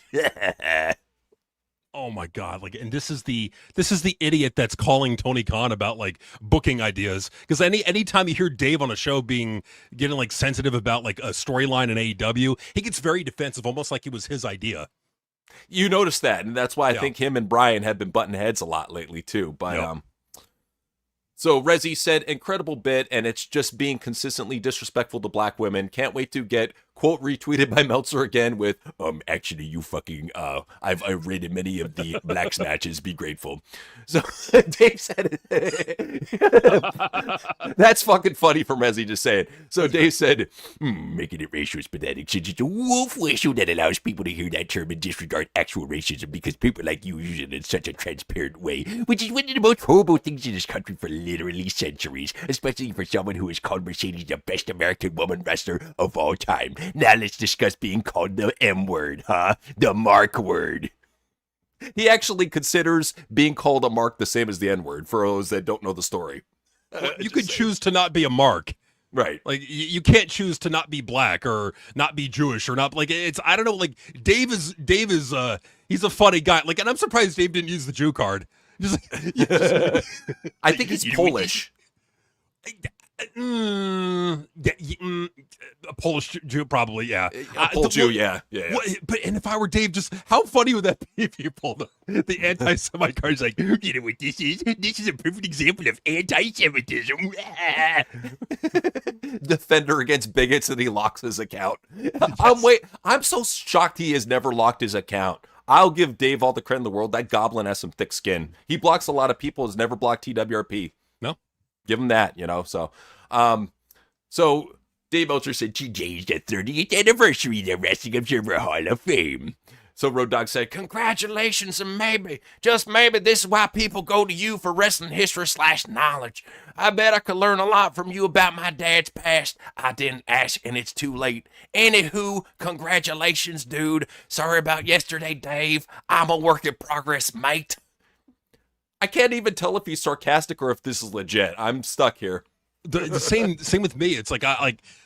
Oh my God! Like, and this is the idiot that's calling Tony Khan about like booking ideas. Because anytime you hear Dave on a show getting like sensitive about like a storyline in AEW, he gets very defensive, almost like it was his idea. You noticed that, and that's why I think him and Brian have been butting heads a lot lately too. But so Rezzy said, incredible bit, and it's just being consistently disrespectful to black women. Can't wait to get quote retweeted by Meltzer again with, actually you fucking, I've rated many of the blacks matches, be grateful. So Dave said it. That's fucking funny for Rezzy to say it. So Dave said, making it racial is pathetic since it's a wolf whistle that allows people to hear that term and disregard actual racism because people like you use it in such a transparent way, which is one of the most horrible things in this country for literally centuries, especially for someone who has called Mercedes the best American woman wrestler of all time. Now let's discuss being called the M word, huh? The mark word. He actually considers being called a mark the same as the N word for those that don't know the story. Well, you could choose to not be a mark. Right. Like you can't choose to not be black or not be Jewish or not like it's I don't know like Dave is he's a funny guy. Like and I'm surprised Dave didn't use the Jew card. Just I think he's Polish. A Polish Jew, probably, yeah. A Polish Jew, yeah. But and if I were Dave, just how funny would that be if you pulled the anti-Semite card? Like, you know what this is? This is a perfect example of anti-Semitism. Defender against bigots, and he locks his account. I'm so shocked he has never locked his account. I'll give Dave all the credit in the world. That goblin has some thick skin. He blocks a lot of people, has never blocked TWRP. No. Give him that, so. So Dave Meltzer said, today's the 30th anniversary of the Wrestling Observer Hall of Fame. So Road Dogg said, congratulations, and maybe, just maybe, this is why people go to you for wrestling history / knowledge. I bet I could learn a lot from you about my dad's past. I didn't ask, and it's too late. Anywho, congratulations, dude. Sorry about yesterday, Dave. I'm a work in progress, mate. I can't even tell if he's sarcastic or if this is legit. I'm stuck here. The same with me. It's like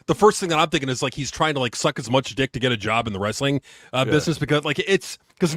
the first thing that I'm thinking is like he's trying to like suck as much dick to get a job in the wrestling business because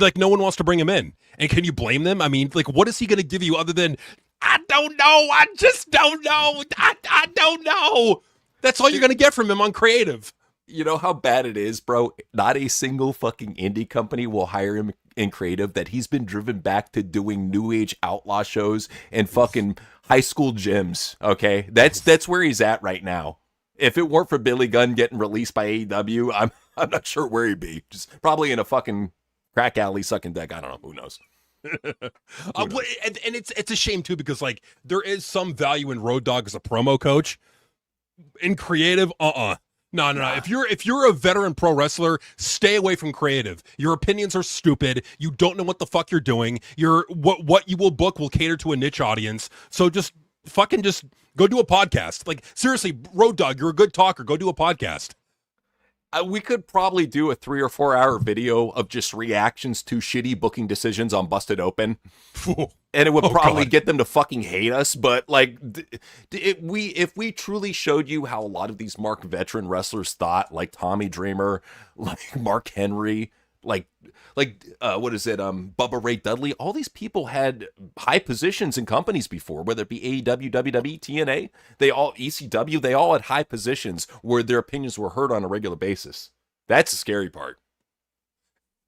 like no one wants to bring him in. And can you blame them? I mean, like what is he going to give you other than I don't know. I just don't know. I don't know. That's all you're going to get from him on creative. You know how bad it is, bro? Not a single fucking indie company will hire him in creative. That he's been driven back to doing new age outlaw shows and fucking high school gyms. Okay, that's where he's at right now. If it weren't for Billy Gunn getting released by AEW, I'm not sure where he'd be. Just probably in a fucking crack alley sucking dick. I don't know. Who knows? And it's a shame too because like there is some value in Road Dogg as a promo coach. In creative, No. If you're a veteran pro wrestler, stay away from creative. Your opinions are stupid. You don't know what the fuck you're doing. What you will book will cater to a niche audience. So just go do a podcast. Like seriously, Road Dogg, you're a good talker. Go do a podcast. We could probably do a 3 or 4 hour video of just reactions to shitty booking decisions on Busted Open. And it would probably get them to fucking hate us. But like, if we truly showed you how a lot of these marked veteran wrestlers thought, like Tommy Dreamer, like Mark Henry, like what is it? Bubba Ray Dudley. All these people had high positions in companies before, whether it be AEW, WWE, TNA, ECW, they all had high positions where their opinions were heard on a regular basis. That's the scary part.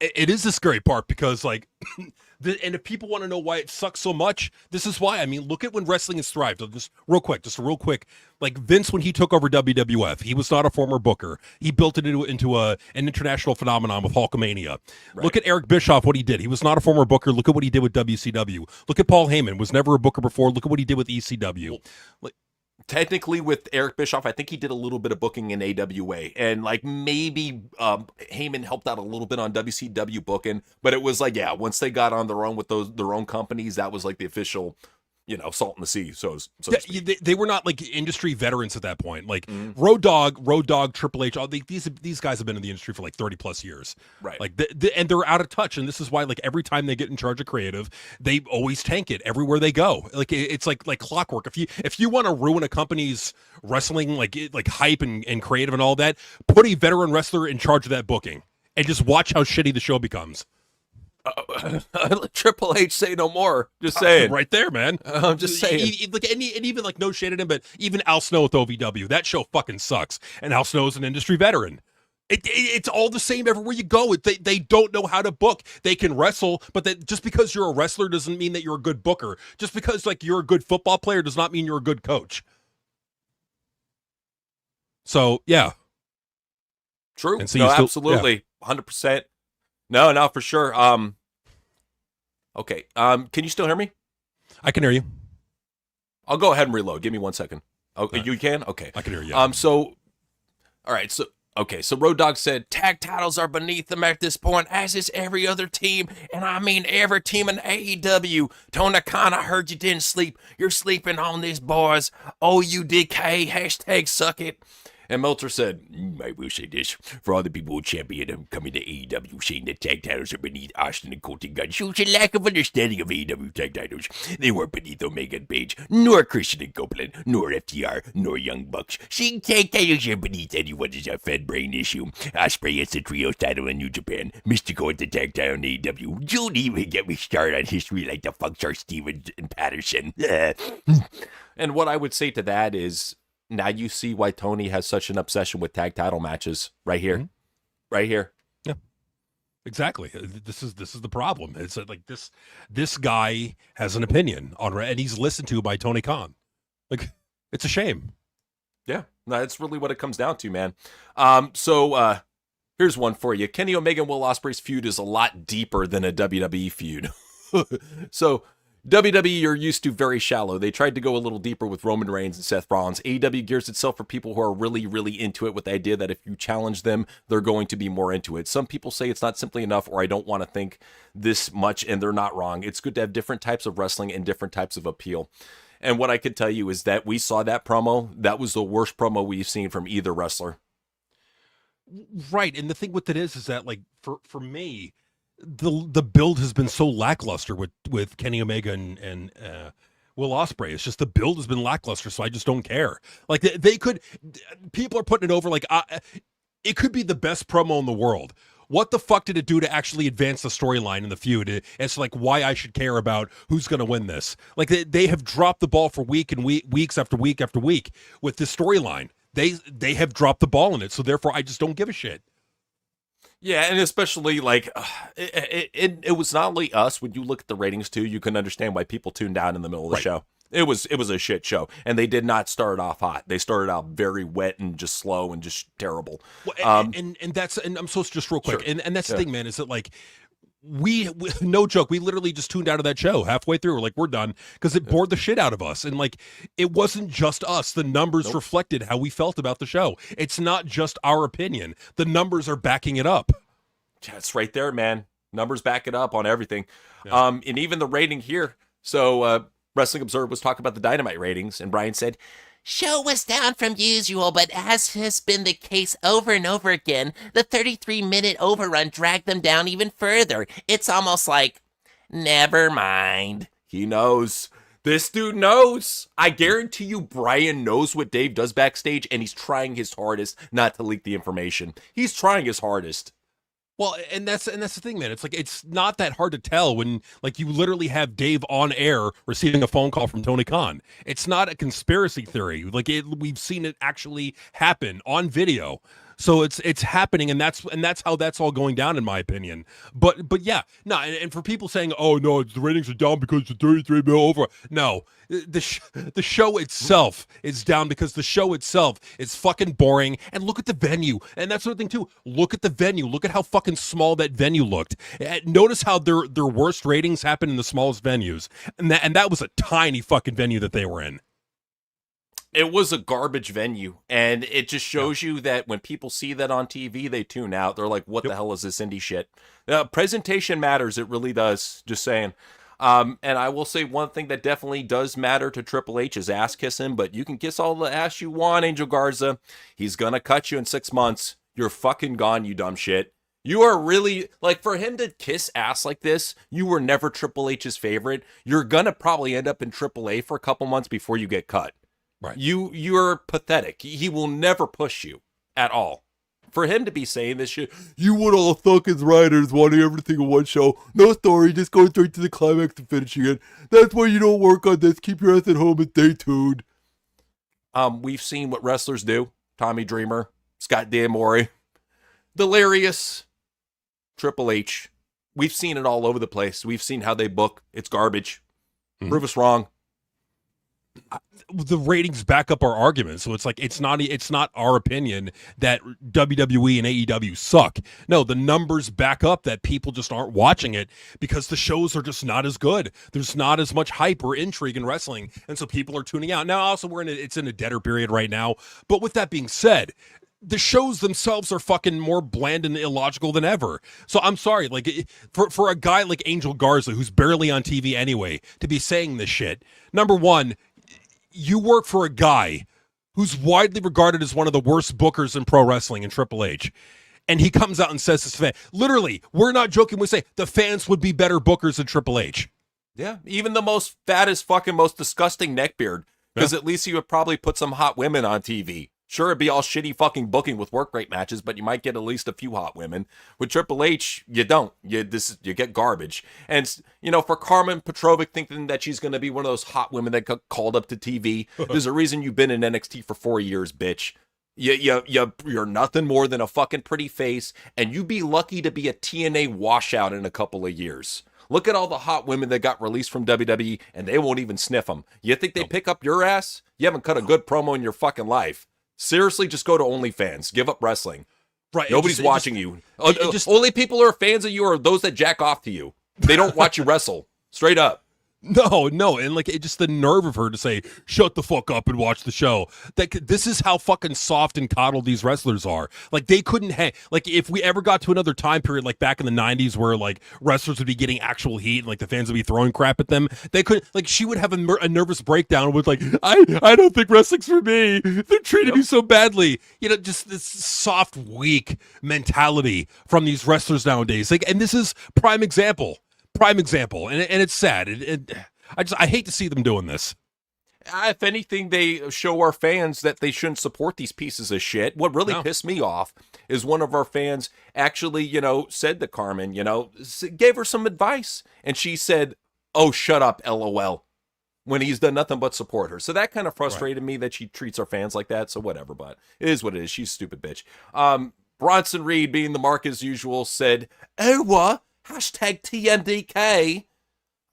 It is the scary part because like, and if people want to know why it sucks so much, this is why. I mean, look at when wrestling has thrived. Just real quick. Like Vince, when he took over WWF, he was not a former booker. He built it into an international phenomenon with Hulkamania. Right. Look at Eric Bischoff, what he did. He was not a former booker. Look at what he did with WCW. Look at Paul Heyman, was never a booker before. Look at what he did with ECW. Technically, with Eric Bischoff, I think he did a little bit of booking in AWA, and like maybe Heyman helped out a little bit on WCW booking, but it was like, yeah, once they got on their own with their own companies, that was like the official, salt in the sea. So they were not like industry veterans at that point. Like Road Dogg, Triple H, all these guys have been in the industry for like 30 plus years, right? Like and they're out of touch, and this is why like every time they get in charge of creative, they always tank it everywhere they go. Like it's like clockwork. If you want to ruin a company's wrestling like hype and creative and all that, put a veteran wrestler in charge of that booking, and just watch how shitty the show becomes. Triple H say no more. Just saying. Right there, man. I'm just saying. And even like no shade at him, but even Al Snow with OVW, that show fucking sucks. And Al Snow's an industry veteran. It's all the same everywhere you go. They don't know how to book. They can wrestle, but just because you're a wrestler doesn't mean that you're a good booker. Just because like you're a good football player does not mean you're a good coach. So yeah. True. And so absolutely. 100%. No, for sure. Okay. Can you still hear me? I can hear you. I'll go ahead and reload. Give me 1 second. Okay, you can? Okay. I can hear you. All right. So Road Dogg said tag titles are beneath them at this point, as is every other team, and I mean every team in AEW. Tony Khan, I heard you didn't sleep. You're sleeping on this, boys. OUDK, hashtag suck it. And Meltzer said, I will say this, for all the people who champion him coming to AEW saying that tag titles are beneath Austin and Colton Gunn shows a lack of understanding of AEW tag titles. They weren't beneath Omega and Page, nor Christian and Copeland, nor FTR, nor Young Bucks. Seeing tag titles are beneath anyone is a Fed brain issue. Ospreay is the trios title in New Japan. Mystico is the tag title in AEW. Don't even get me started on history like the Funks are Stevens and Patterson. And what I would say to that is, now you see why Tony has such an obsession with tag title matches right here. Mm-hmm. Right here. Yeah. Exactly. This is the problem. It's like this guy has an opinion on and he's listened to by Tony Khan. Like it's a shame. Yeah. No, that's really what it comes down to, man. So here's one for you. Kenny Omega and Will Ospreay's feud is a lot deeper than a WWE feud. So WWE are used to very shallow. They tried to go a little deeper with Roman Reigns and Seth Rollins. AEW gears itself for people who are really, really into it with the idea that if you challenge them, they're going to be more into it. Some people say it's not simply enough, or I don't want to think this much, and they're not wrong. It's good to have different types of wrestling and different types of appeal. And what I could tell you is that we saw that promo. That was the worst promo we've seen from either wrestler. Right. And the thing with it is that, like, for me, the build has been so lackluster with Kenny Omega and Will Ospreay. It's just the build has been lackluster, so I just don't care. Like people are putting it over like it could be the best promo in the world. What the fuck did it do to actually advance the storyline in the feud? It's like why I should care about who's going to win this. Like they have dropped the ball for weeks after week after week with this storyline. They have dropped the ball in it, so therefore I just don't give a shit. Yeah, and especially, like, it was not only us. When you look at the ratings, too, you can understand why people tuned out in the middle of the show. It was a shit show, and they did not start off hot. They started out very wet and just slow and just terrible. Well, and that's, and I'm supposed to just real quick, sure. and that's the thing, man, is that, like, we no joke, we literally just tuned out of that show halfway through. We're like, we're done, because it bored the shit out of us. And like, it wasn't just us. The numbers reflected how we felt about the show. It's not just our opinion. The numbers are backing it up. Yeah, it's right there, man. Numbers back it up on everything. Yeah. And even the rating here. So Wrestling Observer was talking about the Dynamite ratings, and Brian said, show was down from usual, but as has been the case over and over again, the 33-minute overrun dragged them down even further. It's almost like, never mind. He knows. This dude knows. I guarantee you Brian knows what Dave does backstage, and he's trying his hardest not to leak the information. He's trying his hardest. Well, and that's the thing, man. It's like, it's not that hard to tell when, like, you literally have Dave on air receiving a phone call from Tony Khan. It's not a conspiracy theory. Like, we've seen it actually happen on video. So it's happening, and that's how that's all going down, in my opinion. But yeah, no, and for people saying, oh no, the ratings are down because the 33 mil over. No, the show itself is down because the show itself is fucking boring. And look at the venue, and that's another thing too. Look at the venue. Look at how fucking small that venue looked. Notice how their worst ratings happen in the smallest venues, and that was a tiny fucking venue that they were in. It was a garbage venue, and it just shows you that when people see that on TV, they tune out. They're like, what the hell is this indie shit? Presentation matters. It really does. Just saying. And I will say one thing that definitely does matter to Triple H is ass kissing, but you can kiss all the ass you want, Angel Garza. He's going to cut you in 6 months. You're fucking gone, you dumb shit. You are really, like, for him to kiss ass like this, you were never Triple H's favorite. You're going to probably end up in AAA for a couple months before you get cut. Right. You're pathetic. He will never push you at all. For him to be saying this shit, you want all the fucking writers wanting everything in one show. No story, just going straight to the climax and finishing it. That's why you don't work on this. Keep your ass at home and stay tuned. We've seen what wrestlers do. Tommy Dreamer, Scott D'Amore, Delirious, Triple H. We've seen it all over the place. We've seen how they book. It's garbage. Prove us wrong. The ratings back up our argument, so it's like it's not our opinion that WWE and AEW suck. No, the numbers back up that people just aren't watching it because the shows are just not as good. There's not as much hype or intrigue in wrestling, and so people are tuning out. Now, also it's in a deader period right now. But with that being said, the shows themselves are fucking more bland and illogical than ever. So I'm sorry, like, for a guy like Angel Garza, who's barely on TV anyway, to be saying this shit. Number one, you work for a guy who's widely regarded as one of the worst bookers in pro wrestling in Triple H. And he comes out and says this fan, literally, we're not joking, we say the fans would be better bookers than Triple H. Yeah, even the most fattest, fucking most disgusting neckbeard. Because at least you would probably put some hot women on TV. Sure, it'd be all shitty fucking booking with work rate matches, but you might get at least a few hot women. With Triple H, you don't. You get garbage. And, you know, for Carmen Petrovic thinking that she's going to be one of those hot women that got called up to TV, there's a reason you've been in NXT for 4 years, bitch. You're nothing more than a fucking pretty face, and you'd be lucky to be a TNA washout in a couple of years. Look at all the hot women that got released from WWE, and they won't even sniff them. You think they pick up your ass? You haven't cut a good promo in your fucking life. Seriously, just go to OnlyFans. Give up wrestling. Right. Nobody's watching you. Only people who are fans of you are those that jack off to you. They don't watch you wrestle. Straight up. No, and like it just the nerve of her to say, "Shut the fuck up and watch the show." This is how fucking soft and coddled these wrestlers are. Like they couldn't hang. Like if we ever got to another time period, like back in the '90s, where like wrestlers would be getting actual heat and like the fans would be throwing crap at them, they could like she would have a nervous breakdown with like, "I don't think wrestling's for me. They're treating me so badly." You know, just this soft, weak mentality from these wrestlers nowadays. Like, and this is prime example, and it's sad. I hate to see them doing this. If anything, they show our fans that they shouldn't support these pieces of shit. What really pissed me off is one of our fans actually, said to Carmen, gave her some advice, and she said, "Oh, shut up, LOL," when he's done nothing but support her. So that kind of frustrated me that she treats our fans like that. So whatever, but it is what it is. She's a stupid bitch. Bronson Reed, being the mark as usual, said, "Oh, what? Hashtag TMDK.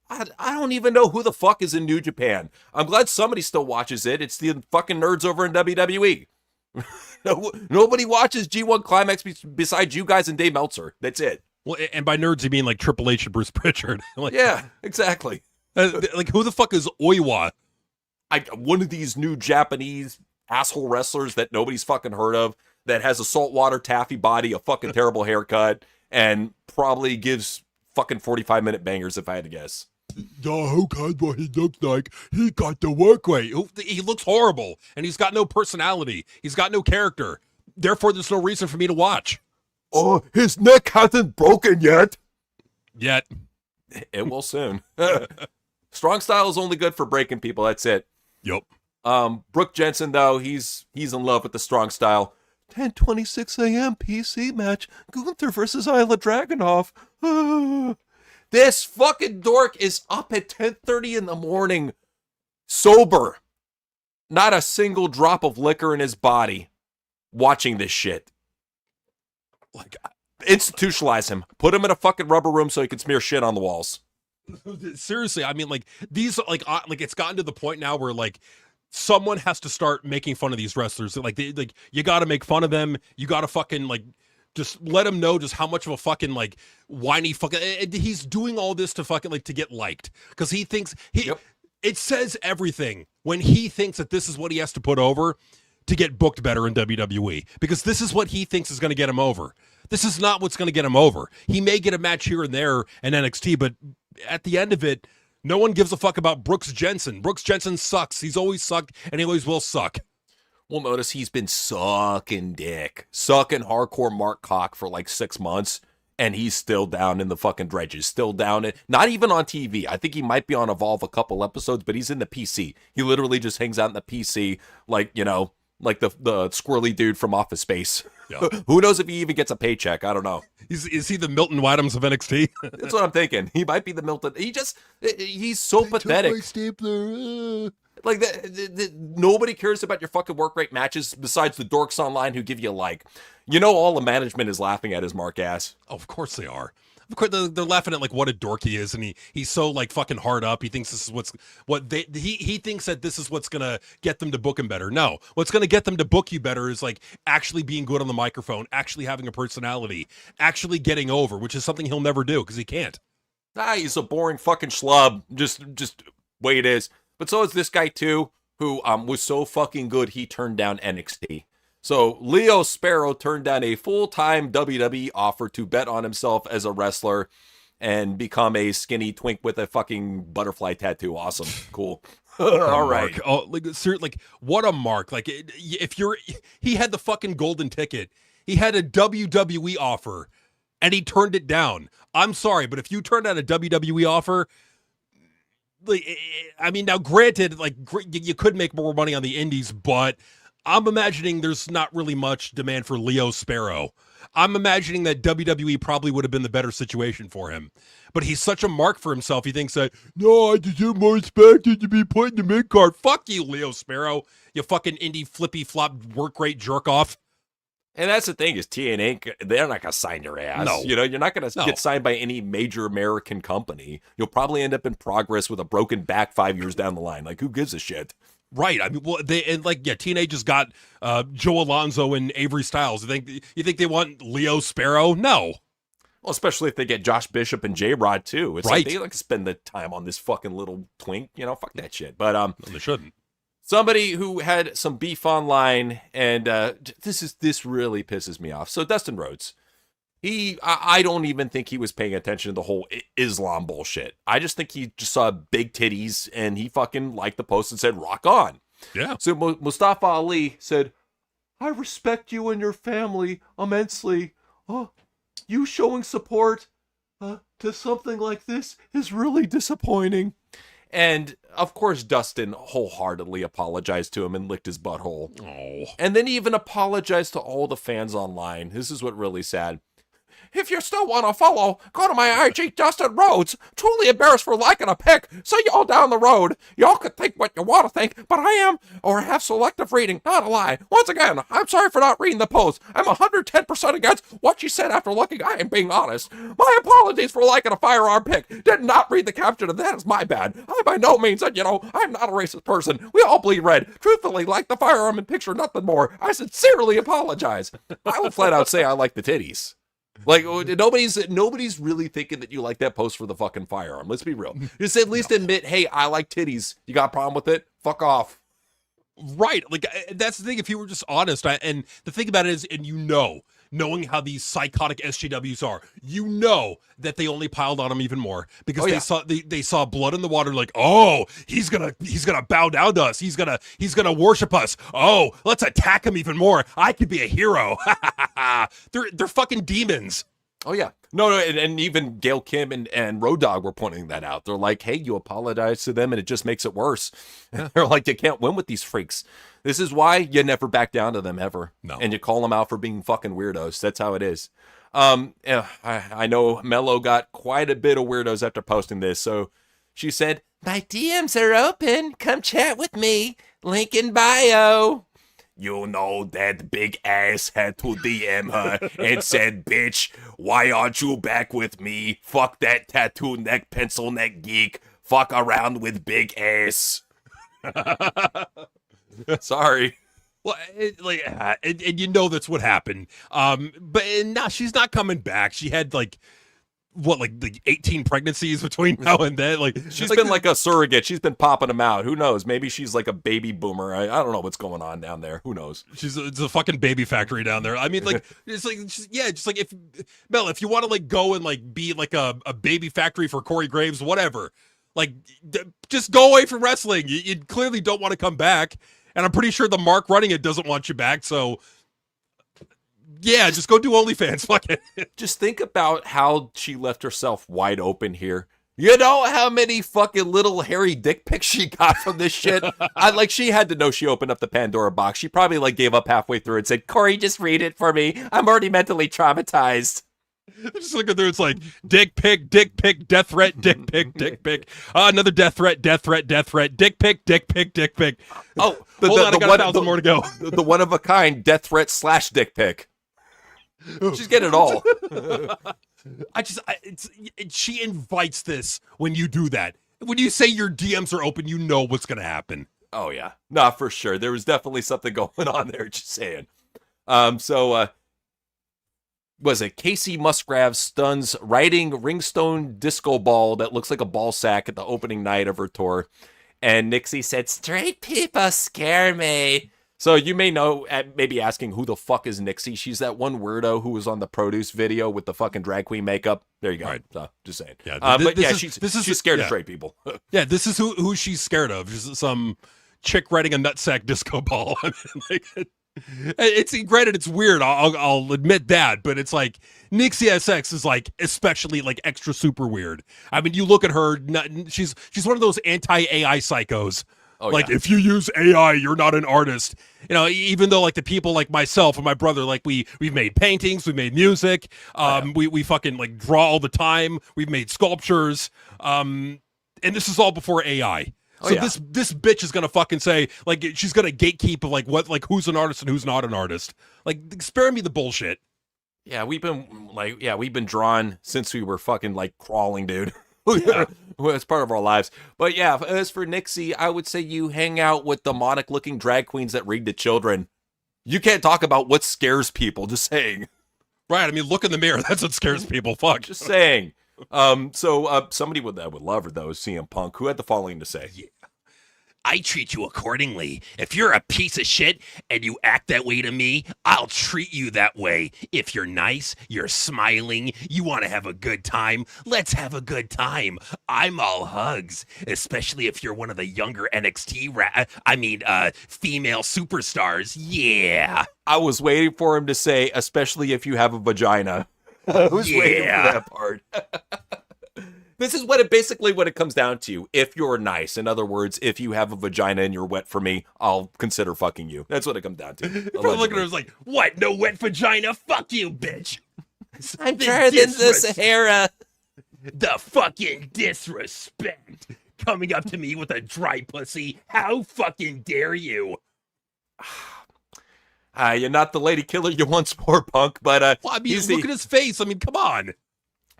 I don't even know who the fuck is in New Japan. I'm glad somebody still watches it. It's the fucking nerds over in WWE. Nobody watches G1 Climax besides you guys and Dave Meltzer. That's it." Well, and by nerds, you mean like Triple H and Bruce Pritchard. Like, yeah, exactly. Like, who the fuck is Oiwa? One of these new Japanese asshole wrestlers that nobody's fucking heard of, that has a saltwater taffy body, a fucking terrible haircut, and probably gives fucking 45-minute bangers, if I had to guess. No, who cares what he looks like? He got the work rate. He looks horrible, and he's got no personality. He's got no character. Therefore, there's no reason for me to watch. Oh, his neck hasn't broken yet. Yet. It will soon. Strong style is only good for breaking people. That's it. Yep. Brooke Jensen, though, he's in love with the strong style. 10:26 a.m. PC match. Gunther versus Ilja Dragunov. This fucking dork is up at 10:30 in the morning, sober, not a single drop of liquor in his body, watching this shit. Like, institutionalize him. Put him in a fucking rubber room so he can smear shit on the walls. Seriously, I mean, like these, like it's gotten to the point now where like someone has to start making fun of these wrestlers. Like you got to make fun of them. You got to fucking like just let them know just how much of a fucking like whiny fucking. He's doing all this to fucking like to get liked because he thinks It says everything when he thinks that this is what he has to put over to get booked better in WWE, because this is what he thinks is going to get him over. This is not what's going to get him over. He may get a match here and there in NXT, but at the end of it, no one gives a fuck about Brooks Jensen. Brooks Jensen sucks. He's always sucked, and he always will suck. Well, notice he's been sucking dick, sucking hardcore Mark cock for like 6 months, and he's still down in the fucking dredges, still down not even on TV. I think he might be on Evolve a couple episodes, but he's in the PC. He literally just hangs out in the PC like, like the squirrely dude from Office Space. Yeah. Who knows if he even gets a paycheck? I don't know. Is he the Milton Wadhams of NXT? That's what I'm thinking. He might be the Milton. He's so pathetic. Took my stapler. Like, nobody cares about your fucking work rate matches besides the dorks online who give you a like. All the management is laughing at his Mark ass. Oh, of course they are. Of course, they're laughing at like what a dork he is, and he's so like fucking hard up. He thinks this is he thinks that this is what's gonna get them to book him better. No, what's gonna get them to book you better is like actually being good on the microphone, actually having a personality, actually getting over, which is something he'll never do because he can't. He's a boring fucking schlub. Just way it is. But so is this guy too, who was so fucking good he turned down NXT. So Leo Sparrow turned down a full-time WWE offer to bet on himself as a wrestler and become a skinny twink with a fucking butterfly tattoo. Awesome. Cool. All right. Mark. Oh, like what a mark. Like he had the fucking golden ticket. He had a WWE offer and he turned it down. I'm sorry, but if you turned down a WWE offer, like, I mean, now granted, like you could make more money on the indies, but I'm imagining there's not really much demand for Leo Sparrow. I'm imagining that WWE probably would have been the better situation for him. But he's such a mark for himself, he thinks that, no, I deserve more respect to be put in the mid-card. Fuck you, Leo Sparrow, you fucking indie flippy-flop work rate jerk-off. And that's the thing is TNA, they're not going to sign your ass. No. You're not going to get signed by any major American company. You'll probably end up in Progress with a broken back 5 years down the line. Like, who gives a shit? Right. I mean, well, TNA just got Joe Alonzo and Avery Styles. You think they want Leo Sparrow? No. Well, especially if they get Josh Bishop and J-Rod too. It's Right. like they like to spend the time on this fucking little twink, fuck that shit. But they shouldn't. somebody who had some beef online, and this really pisses me off. So Dustin Rhodes, I don't even think he was paying attention to the whole Islam bullshit. I just think he just saw big titties and he fucking liked the post and said, rock on. Yeah. So Mustafa Ali said, I respect you and your family immensely. Oh, you showing support to something like this is really disappointing. And, of course, Dustin wholeheartedly apologized to him and licked his butthole. Oh. And then he even apologized to all the fans online. This is what really sad. If you still want to follow, go to my IG, Dustin Rhodes. Truly embarrassed for liking a pic. See y'all down the road. Y'all can think what you want to think, but I am, or have selective reading, not a lie. Once again, I'm sorry for not reading the post. I'm 110% against what she said after looking. I am being honest. My apologies for liking a firearm pic. Did not read the caption, and that is my bad. I by no means, I'm not a racist person. We all bleed red. Truthfully, like the firearm in picture, nothing more. I sincerely apologize. I will flat out say I like the titties. Like, nobody's really thinking that you like that post for the fucking firearm. Let's be real. Just at least admit, hey, I like titties. You got a problem with it? Fuck off. Right. Like, that's the thing. If you were just honest, and the thing about it is, and knowing how these psychotic SJWs are, that they only piled on him even more because they saw blood in the water. Like, oh, he's gonna bow down to us. He's gonna worship us. Oh, let's attack him even more. I could be a hero. They're fucking demons. Oh yeah. No, and even Gail Kim and Road Dogg were pointing that out. They're like, hey, you apologize to them and it just makes it worse. They're like, you can't win with these freaks. This is why you never back down to them ever. No. And you call them out for being fucking weirdos. That's how it is. I know Mello got quite a bit of weirdos after posting this. So she said, my DMs are open. Come chat with me. Link in bio. You know that big ass had to DM her and said, bitch, why aren't you back with me? Fuck that tattoo neck, pencil neck geek. Fuck around with big ass. Sorry. Well, and that's what happened. But now she's not coming back. She had like 18 pregnancies between now and then. Like she's been like a surrogate. She's been popping them out. Who knows? Maybe she's like a baby boomer. I don't know what's going on down there. Who knows? It's a fucking baby factory down there. I mean, like it's just like if Mel, if you want to like go and like be like a baby factory for Corey Graves, whatever. Like just go away from wrestling. You clearly don't want to come back, and I'm pretty sure the Mark running it doesn't want you back. So. Yeah, just go do OnlyFans. Fuck it. Just think about how she left herself wide open here. You know how many fucking little hairy dick pics she got from this shit? She had to know she opened up the Pandora box. She probably like gave up halfway through and said, Corey, just read it for me. I'm already mentally traumatized. Just look at there. It's like dick pic, death threat, dick pic. Another death threat, dick pic. Oh, hold on, I got 1,000 more to go. The one of a kind death threat / dick pic. She's getting it all. She invites this when you do that. When you say your DMs are open, you know what's going to happen. Oh, yeah. No, for sure. There was definitely something going on there, just saying. Was it Casey Musgrave stuns riding ringstone disco ball that looks like a ball sack at the opening night of her tour. And Nixie said, straight people scare me. So you may know, maybe asking who the fuck is Nixie. She's that one weirdo who was on the produce video with the fucking drag queen makeup. There you go. Right. So, just saying. Yeah, she's scared of straight people. Yeah, this is who she's scared of. Just some chick riding a nutsack disco ball. I mean, it's granted, it's weird. I'll admit that, but it's like Nixie SX is like especially like extra super weird. I mean, you look at her. She's one of those anti-AI psychos. Oh, like, if you use AI, you're not an artist. You know, even though, like, the people like myself and my brother, like, we've made paintings, we've made music, we fucking, like, draw all the time, we've made sculptures, and this is all before AI. So this bitch is gonna fucking say, like, she's gonna gatekeep of, like, what, like, who's an artist and who's not an artist. Like, spare me the bullshit. Yeah, we've been drawn since we were fucking, like, crawling, dude. Yeah. Well, it's part of our lives. But yeah, as for Nixie, I would say you hang out with demonic looking drag queens that read to children. You can't talk about what scares people, just saying. Right. I mean, look in the mirror. That's what scares people. Fuck. Just saying. Somebody that would love her, though, is CM Punk, who had the following to say. Yeah. I treat you accordingly. If you're a piece of shit and you act that way to me, I'll treat you that way. If you're nice, you're smiling, you want to have a good time, let's have a good time. I'm all hugs, especially if you're one of the younger NXT, female superstars. Yeah. I was waiting for him to say, especially if you have a vagina. I was waiting for that part. This is what it comes down to. If you're nice, in other words, if you have a vagina and you're wet for me, I'll consider fucking you. That's what it comes down to. Probably looking at her like, what? No wet vagina? Fuck you, bitch. I'm drier than the Sahara. The fucking disrespect. Coming up to me with a dry pussy. How fucking dare you? You're not the lady killer you once were, Punk, but well, I mean, look at his face. I mean, come on.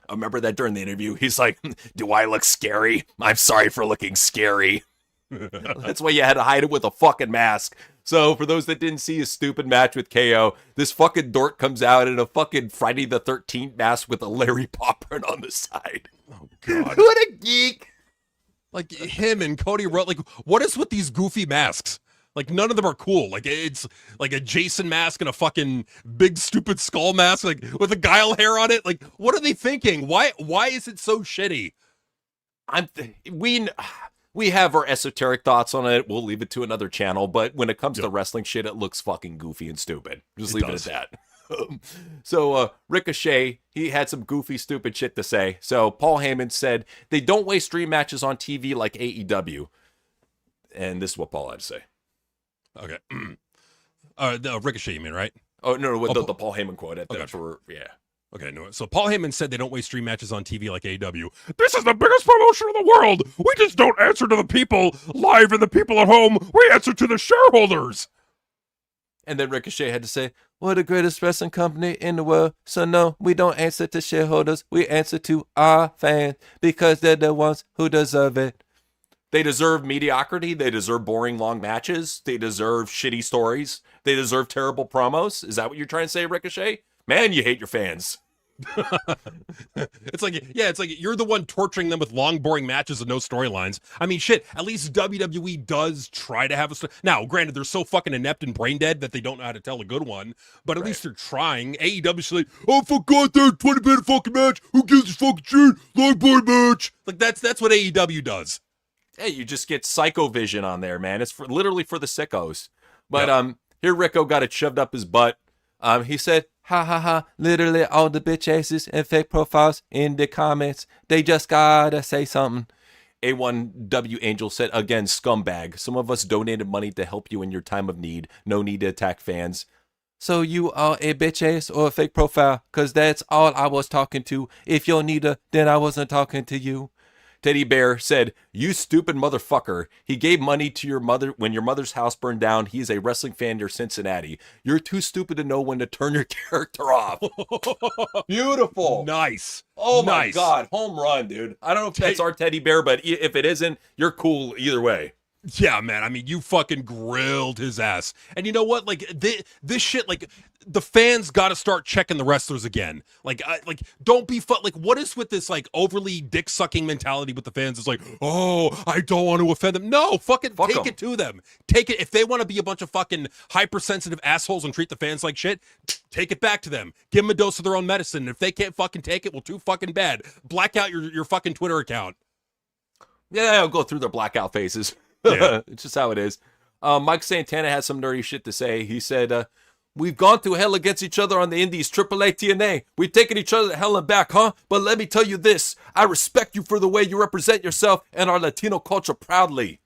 I remember that during the interview. He's like, do I look scary? I'm sorry for looking scary. That's why you had to hide it with a fucking mask. So for those that didn't see his stupid match with KO, this fucking dork comes out in a fucking Friday the 13th mask with a Larry Popper on the side. Oh, God. What a geek. Like him and Cody Rhodes. Like, what is with these goofy masks? Like, none of them are cool. Like, it's like a Jason mask and a fucking big stupid skull mask, like with a guile hair on it. Like, what are they thinking? Why is it so shitty? We have our esoteric thoughts on it. We'll leave it to another channel. But when it comes to wrestling shit, it looks fucking goofy and stupid. Just leave it at that. So Ricochet, he had some goofy, stupid shit to say. So Paul Heyman said, they don't waste dream matches on TV like AEW. And this is what Paul had to say. Okay. No, Ricochet, you mean, right? Oh, no, the Paul Heyman quote. Okay, no. So Paul Heyman said they don't waste stream matches on TV like AEW. This is the biggest promotion in the world. We just don't answer to the people live and the people at home. We answer to the shareholders. And then Ricochet had to say, we're the greatest wrestling company in the world. So no, we don't answer to shareholders. We answer to our fans because they're the ones who deserve it. They deserve mediocrity. They deserve boring, long matches. They deserve shitty stories. They deserve terrible promos. Is that what you're trying to say, Ricochet? Man, you hate your fans. It's like you're the one torturing them with long, boring matches and no storylines. I mean, shit, at least WWE does try to have a story. Now, granted, they're so fucking inept and brain dead that they don't know how to tell a good one, but at least they're trying. AEW's like, oh, forgot that 20-minute fucking match. Who gives a fucking shit? Long, boring match. Like, that's what AEW does. Hey, you just get Psycho Vision on there, man. It's literally for the sickos. But here Rico got it shoved up his butt. He said, ha ha ha, literally all the bitch asses and fake profiles in the comments. They just gotta say something. A1W Angel said, again, scumbag. Some of us donated money to help you in your time of need. No need to attack fans. So you are a bitch ass or a fake profile? Because that's all I was talking to. If you're neither, then I wasn't talking to you. Teddy Bear said, you stupid motherfucker. He gave money to your mother when your mother's house burned down. He's a wrestling fan near Cincinnati. You're too stupid to know when to turn your character off. Beautiful. Nice. Oh my God. Home run, dude. I don't know if that's our Teddy Bear, but if it isn't, you're cool either way. Yeah, man. I mean, you fucking grilled his ass. And you know what? Like, this shit, like, the fans got to start checking the wrestlers again. Like, don't be like, what is with this, like, overly dick-sucking mentality with the fans? It's like, oh, I don't want to offend them. No, fuck take it to them. Take it. If they want to be a bunch of fucking hypersensitive assholes and treat the fans like shit, take it back to them. Give them a dose of their own medicine. And if they can't fucking take it, well, too fucking bad. Black out your fucking Twitter account. Yeah, I'll go through their blackout faces. Yeah. It's just how it is. Mike Santana has some nerdy shit to say. He said, we've gone through hell against each other on the indies, AAA, TNA. We've taken each other to hell and back, huh? But let me tell you this. I respect you for the way you represent yourself and our Latino culture proudly.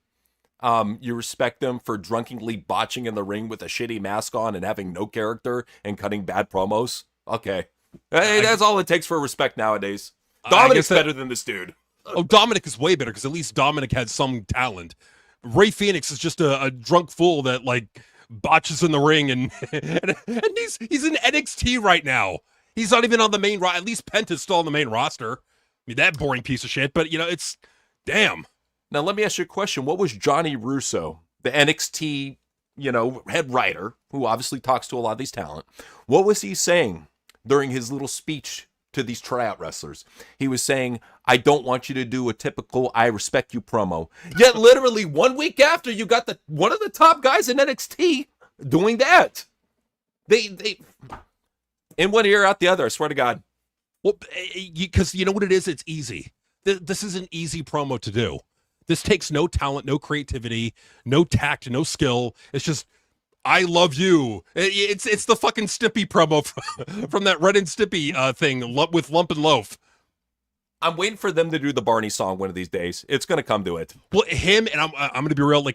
You respect them for drunkenly botching in the ring with a shitty mask on and having no character and cutting bad promos? Okay. Hey, that's all it takes for respect nowadays. Dominic's better than this dude. Oh, Dominic is way better because at least Dominic had some talent. Ray Phoenix is just a drunk fool that, like, botches in the ring and he's in NXT right now. He's not even on the main roster. At least Penta's still on the main roster. I mean, that boring piece of shit, but, you know, it's damn. Now, let me ask you a question. What was Johnny Russo, the NXT, head writer, who obviously talks to a lot of these talent, what was he saying during his little speech to these tryout wrestlers. He was saying, I don't want you to do a typical I respect you promo. Yet literally 1 week after, you got one of the top guys in NXT doing that. They in one ear, out the other, I swear to God. Well, because you know what it is? It's easy. This is an easy promo to do. This takes no talent, no creativity, no tact, no skill. It's just, I love you. It's the fucking Stimpy promo from that Red and Stimpy thing with Lump and Loaf. I'm waiting for them to do the Barney song one of these days. It's gonna come to it. Well, him and I'm gonna be real.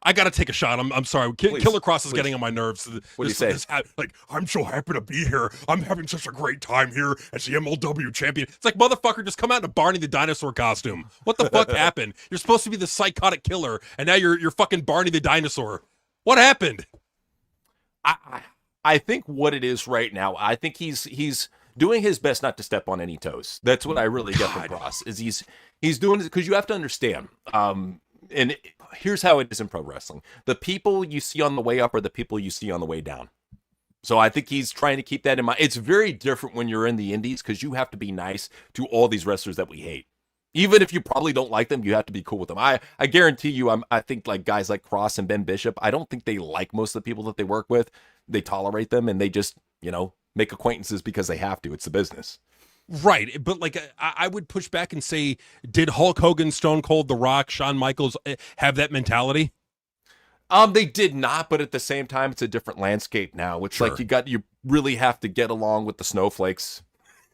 I gotta take a shot. I'm sorry. Killer Cross is getting on my nerves. What do you say? I'm so happy to be here. I'm having such a great time here as the MLW champion. It's like, motherfucker, just come out in a Barney the Dinosaur costume. What the fuck happened? You're supposed to be the psychotic killer, and now you're fucking Barney the Dinosaur. What happened? I think what it is right now, I think he's doing his best not to step on any toes. That's what I really get from Cross, is he's doing it because you have to understand. And here's how it is in pro wrestling. The people you see on the way up are the people you see on the way down. So I think he's trying to keep that in mind. It's very different when you're in the indies because you have to be nice to all these wrestlers that we hate. Even if you probably don't like them, you have to be cool with them. I guarantee you, I think like guys like Cross and Ben Bishop, I don't think they like most of the people that they work with. They tolerate them and they just, make acquaintances because they have to. It's the business. Right, but I would push back and say, did Hulk Hogan, Stone Cold, The Rock, Shawn Michaels have that mentality? They did not, but at the same time, it's a different landscape now. It's Sure. like you really have to get along with the snowflakes.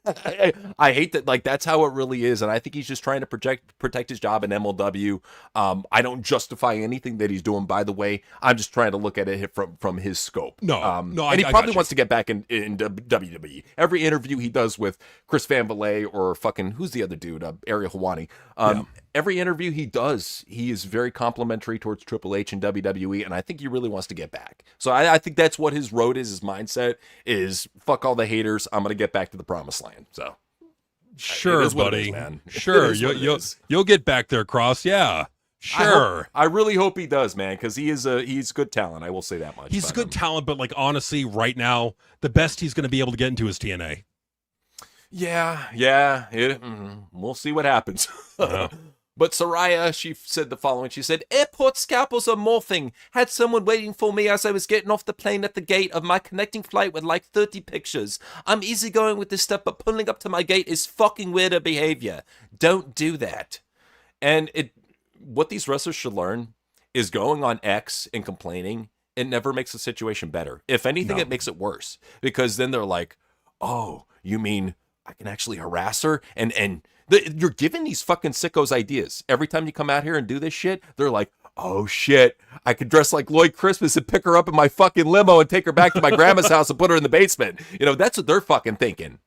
I hate that. That's how it really is, and I think he's just trying to protect his job in MLW. I don't justify anything that he's doing. By the way, I'm just trying to look at it from his scope. No, and he probably wants to get back in WWE. Every interview he does with Chris Van Vliet or fucking who's the other dude, Ariel Helwani. Every interview he does, he is very complimentary towards Triple H and WWE, and I think he really wants to get back. So I think that's what his road is. His mindset is fuck all the haters. I'm gonna get back to the promised land. So sure, buddy, man. Sure, you'll get back there, Cross. Yeah, sure. I really hope he does, man, because he's good talent. I will say that much. He's good talent, but honestly, right now, the best he's going to be able to get into is TNA. Yeah. We'll see what happens. But Saraya, she said the following. She said, airport scalpels are morphing. Had someone waiting for me as I was getting off the plane at the gate of my connecting flight with 30 pictures. I'm easygoing with this stuff, but pulling up to my gate is fucking weirder behavior. Don't do that. And what these wrestlers should learn is going on X and complaining, it never makes the situation better. If anything, it makes it worse. Because then they're like, oh, you mean I can actually harass her? And you're giving these fucking sickos ideas. Every time you come out here and do this shit, they're like, oh shit, I could dress like Lloyd Christmas and pick her up in my fucking limo and take her back to my grandma's house and put her in the basement. That's what they're fucking thinking.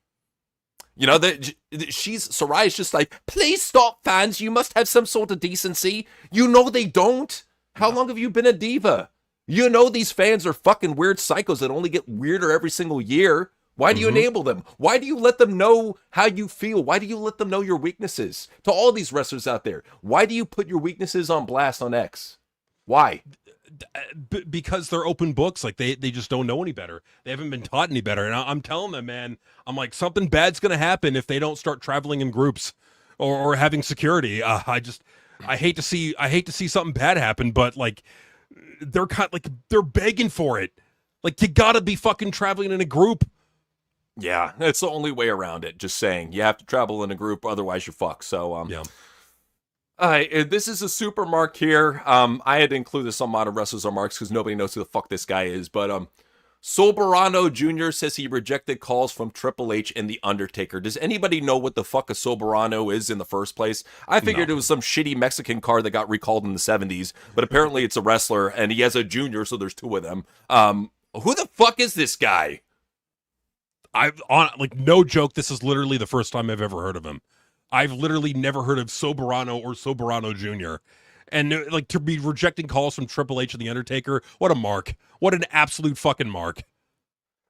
Soraya's just like, please stop, fans. You must have some sort of decency. They don't. How long have you been a diva? These fans are fucking weird psychos that only get weirder every single year. Why do you enable them? Why do you let them know how you feel? Why do you let them know your weaknesses? To all these wrestlers out there, why do you put your weaknesses on blast on X? Why? Because they're open books. They just don't know any better. They haven't been taught any better. And I'm telling them, man, I'm like, something bad's going to happen if they don't start traveling in groups or having security. I hate to see something bad happen, but they're they're begging for it. You gotta be fucking traveling in a group. Yeah, that's the only way around it. Just saying, you have to travel in a group, otherwise you're fucked. So, yeah. This is a super mark here. I had to include this on Modern Wrestlers or Marks because nobody knows who the fuck this guy is. But Soberano Jr. says he rejected calls from Triple H and The Undertaker. Does anybody know what the fuck a Soberano is in the first place? I figured it was some shitty Mexican car that got recalled in the 70s, but apparently it's a wrestler and he has a junior, so there's two of them. Who the fuck is this guy? No joke, this is literally the first time I've ever heard of him. I've literally never heard of Soberano or Soberano Jr. And to be rejecting calls from Triple H and The Undertaker, what a mark. What an absolute fucking mark.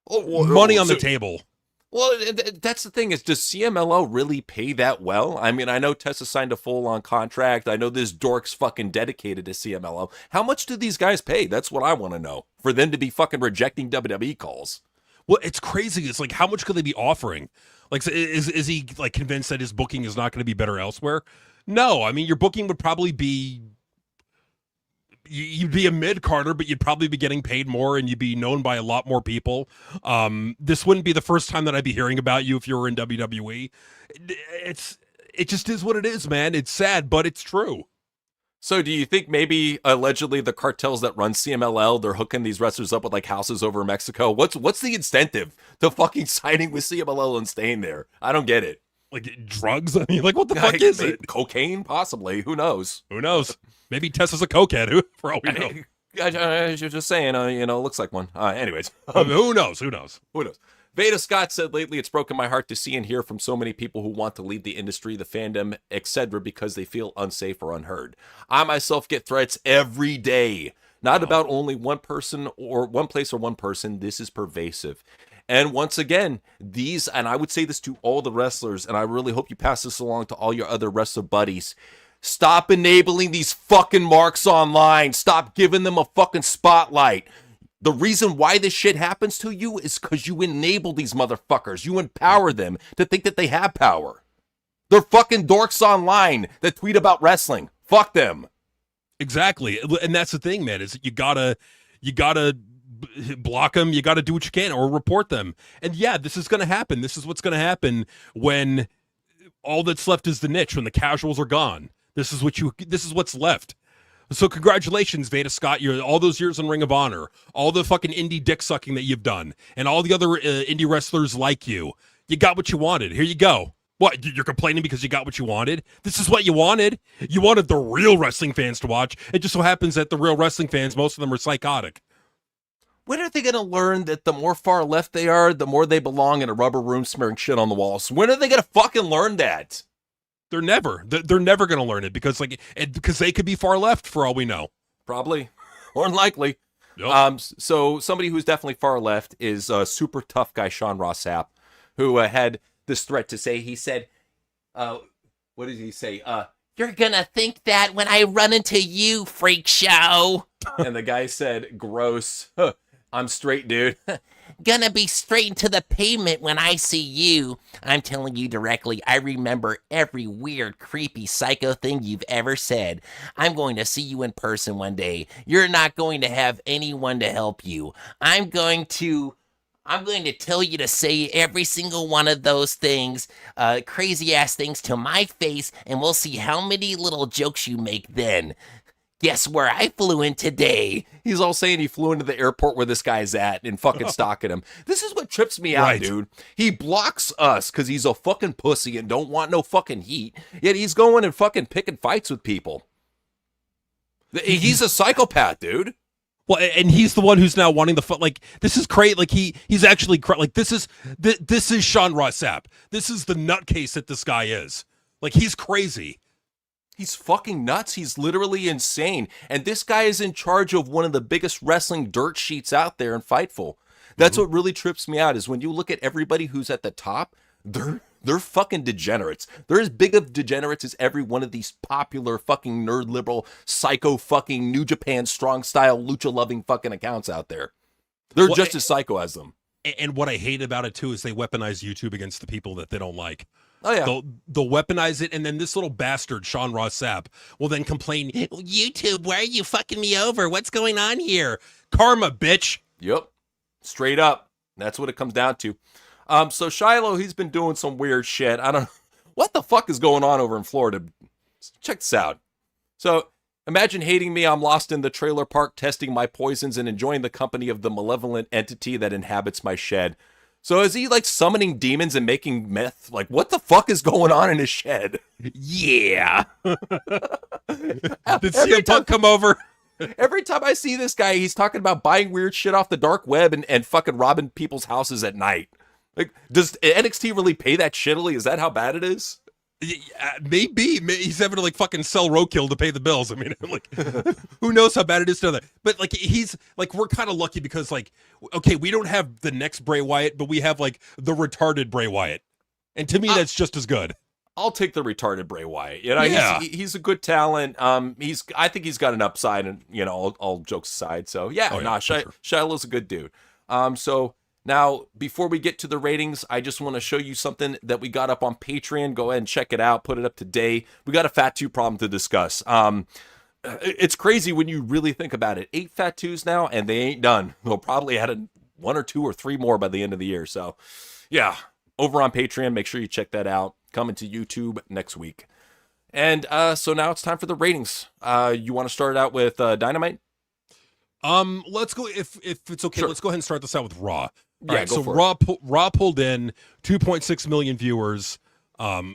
Money on the table. Well, that's the thing is, does CMLL really pay that well? I mean, I know Tessa signed a full-on contract. I know this dork's fucking dedicated to CMLL. How much do these guys pay? That's what I want to know. For them to be fucking rejecting WWE calls. Well, it's crazy. It's like, how much could they be offering? Like, is he like convinced that his booking is not going to be better elsewhere? No, I mean, your booking would probably be, you'd be a mid-carder, but you'd probably be getting paid more and you'd be known by a lot more people. This wouldn't be the first time that I'd be hearing about you if you were in WWE. It just is what it is, man. It's sad, but it's true. So do you think maybe allegedly the cartels that run CMLL, they're hooking these wrestlers up with like houses over in Mexico? What's the incentive to fucking signing with CMLL and staying there? I don't get it. Like drugs? I mean, like what the fuck is it? Cocaine? Possibly. Who knows? Who knows? Maybe Tessa's a cokehead, for all we know. I was just saying, looks like one. Anyways. Who knows? Veda Scott said, lately it's broken my heart to see and hear from so many people who want to leave the industry, the fandom, etc. because they feel unsafe or unheard. I myself get threats every day. Not about only one person or one place or one person. This is pervasive. And once again, and I would say this to all the wrestlers, and I really hope you pass this along to all your other wrestler buddies. Stop enabling these fucking marks online. Stop giving them a fucking spotlight. The reason why this shit happens to you is because you enable these motherfuckers. You empower them to think that they have power. They're fucking dorks online that tweet about wrestling. Fuck them. Exactly. And that's the thing, man, is you gotta block them. You gotta do what you can or report them. And yeah, this is gonna happen. This is what's gonna happen when all that's left is the niche, when the casuals are gone. This is what's left. So congratulations, Veda Scott. You're all those years in Ring of Honor, all the fucking indie dick sucking that you've done, and all the other indie wrestlers like you. You got what you wanted. Here you go. What, you're complaining because you got what you wanted? This is what you wanted. You wanted the real wrestling fans to watch. It just so happens that the real wrestling fans, most of them are psychotic. When are they going to learn that the more far left they are, the more they belong in a rubber room smearing shit on the walls? When are they going to fucking learn that? They're never going to learn it because they could be far left for all we know. Probably, more than likely. Yep. So somebody who's definitely far left is super tough guy Sean Ross Sapp, who had this threat to say. He said, "What did he say? You're gonna think that when I run into you, freak show." And the guy said, "Gross. I'm straight, dude." Gonna be straight into the pavement when I see you. I'm telling you directly, I remember every weird, creepy, psycho thing you've ever said. I'm going to see you in person one day. You're not going to have anyone to help you. I'm going to tell you to say every single one of those things, crazy ass things to my face, and we'll see how many little jokes you make then. Guess where I flew in today? He's all saying he flew into the airport where this guy's at and fucking stalking him. This is what trips me out, dude. He blocks us because he's a fucking pussy and don't want no fucking heat. Yet he's going and fucking picking fights with people. He's a psychopath, dude. Well, and he's the one who's now wanting the like. This is crazy. Like he's actually like this is Sean Ross Sapp. This is the nutcase that this guy is. Like he's crazy. He's fucking nuts. He's literally insane. And this guy is in charge of one of the biggest wrestling dirt sheets out there in Fightful. That's what really trips me out is when you look at everybody who's at the top, they're fucking degenerates. They're as big of degenerates as every one of these popular fucking nerd liberal psycho fucking New Japan strong style lucha loving fucking accounts out there. They're just as psycho as them. And what I hate about it too is they weaponize YouTube against the people that they don't like. Oh, yeah. They'll weaponize it, and then this little bastard, Sean Ross Sapp, will then complain, YouTube, why are you fucking me over? What's going on here? Karma, bitch. Yep. Straight up. That's what it comes down to. So Shiloh, he's been doing some weird shit. I don't know. What the fuck is going on over in Florida? Check this out. So imagine hating me. I'm lost in the trailer park testing my poisons and enjoying the company of the malevolent entity that inhabits my shed. So is he like summoning demons and making meth? Like what the fuck is going on in his shed? Yeah. Did CM Punk come over? Every time I see this guy, he's talking about buying weird shit off the dark web and fucking robbing people's houses at night. Like, does NXT really pay that shittily? Is that how bad it is? Maybe he's having to like fucking sell roadkill to pay the bills. I mean, like, who knows how bad it is to that? But like, he's like, we're kind of lucky because like, okay, we don't have the next Bray Wyatt, but we have like the retarded Bray Wyatt, and to me, that's just as good. I'll take the retarded Bray Wyatt. You know, he's a good talent. I think he's got an upside, and you know, all jokes aside. So yeah, Shiloh's a good dude. So Now, before we get to the ratings, I just want to show you something that we got up on Patreon. Go ahead and check it out. Put it up today. We got a Fat 2 problem to discuss. It's crazy when you really think about it. 8 Fat 2s now, and they ain't done. We'll probably add 1 or 2 or 3 more by the end of the year. So, yeah, over on Patreon, make sure you check that out. Coming to YouTube next week. And so now it's time for the ratings. You want to start out with Dynamite? Let's go, if it's okay, Sure. let's go ahead and start this out with Raw. Yeah, All right, go so for Raw pulled in 2.6 million viewers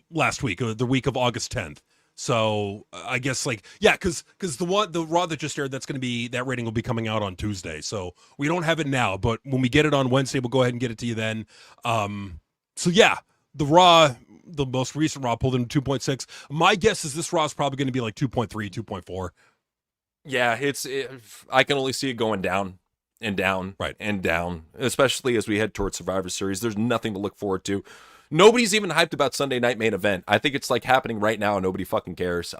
last week, the week of August 10th. So I guess because the Raw that just aired, that rating will be coming out on Tuesday. So we don't have it now, but when we get it on Wednesday, we'll go ahead and get it to you then. So yeah, the most recent Raw pulled in 2.6. My guess is this Raw is probably going to be like 2.3, 2.4. Yeah, I can only see it going down and down, right, and down, especially as we head towards Survivor Series. There's nothing to look forward to. Nobody's even hyped about Sunday Night Main Event. I think it's like happening right now and nobody fucking cares.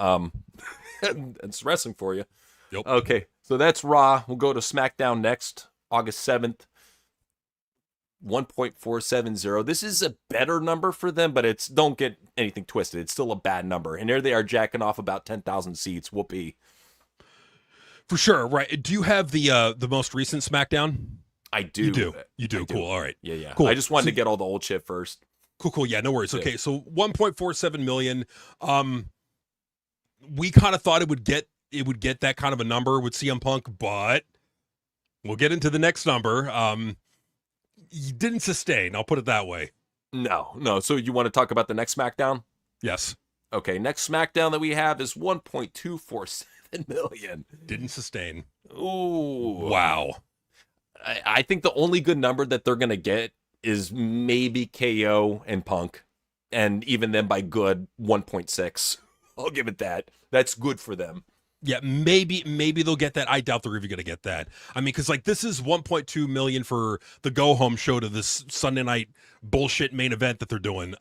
It's wrestling for you. Yep. Okay, so that's Raw. We'll go to SmackDown next, August 7th. 1.470. This is a better number for them, but don't get anything twisted. It's still a bad number. And there they are jacking off about 10,000 seats. Whoopee. For sure, right. Do you have the most recent SmackDown? I do. You do. Cool. All right. Yeah. Cool. I just wanted to get all the old shit first. Cool. Yeah, no worries. Yeah. Okay, so 1.47 million. We kind of thought it would get that kind of a number with CM Punk, but we'll get into the next number. He didn't sustain, I'll put it that way. No. So you want to talk about the next SmackDown? Yes. Okay, next SmackDown that we have is 1.247 million. Didn't sustain. Ooh. Wow. I think the only good number that they're going to get is maybe KO and Punk. And even then by good, 1.6. I'll give it that. That's good for them. Yeah, maybe they'll get that. I doubt they're even going to get that. I mean, because this is 1.2 million for the go home show to this Sunday night bullshit main event that they're doing.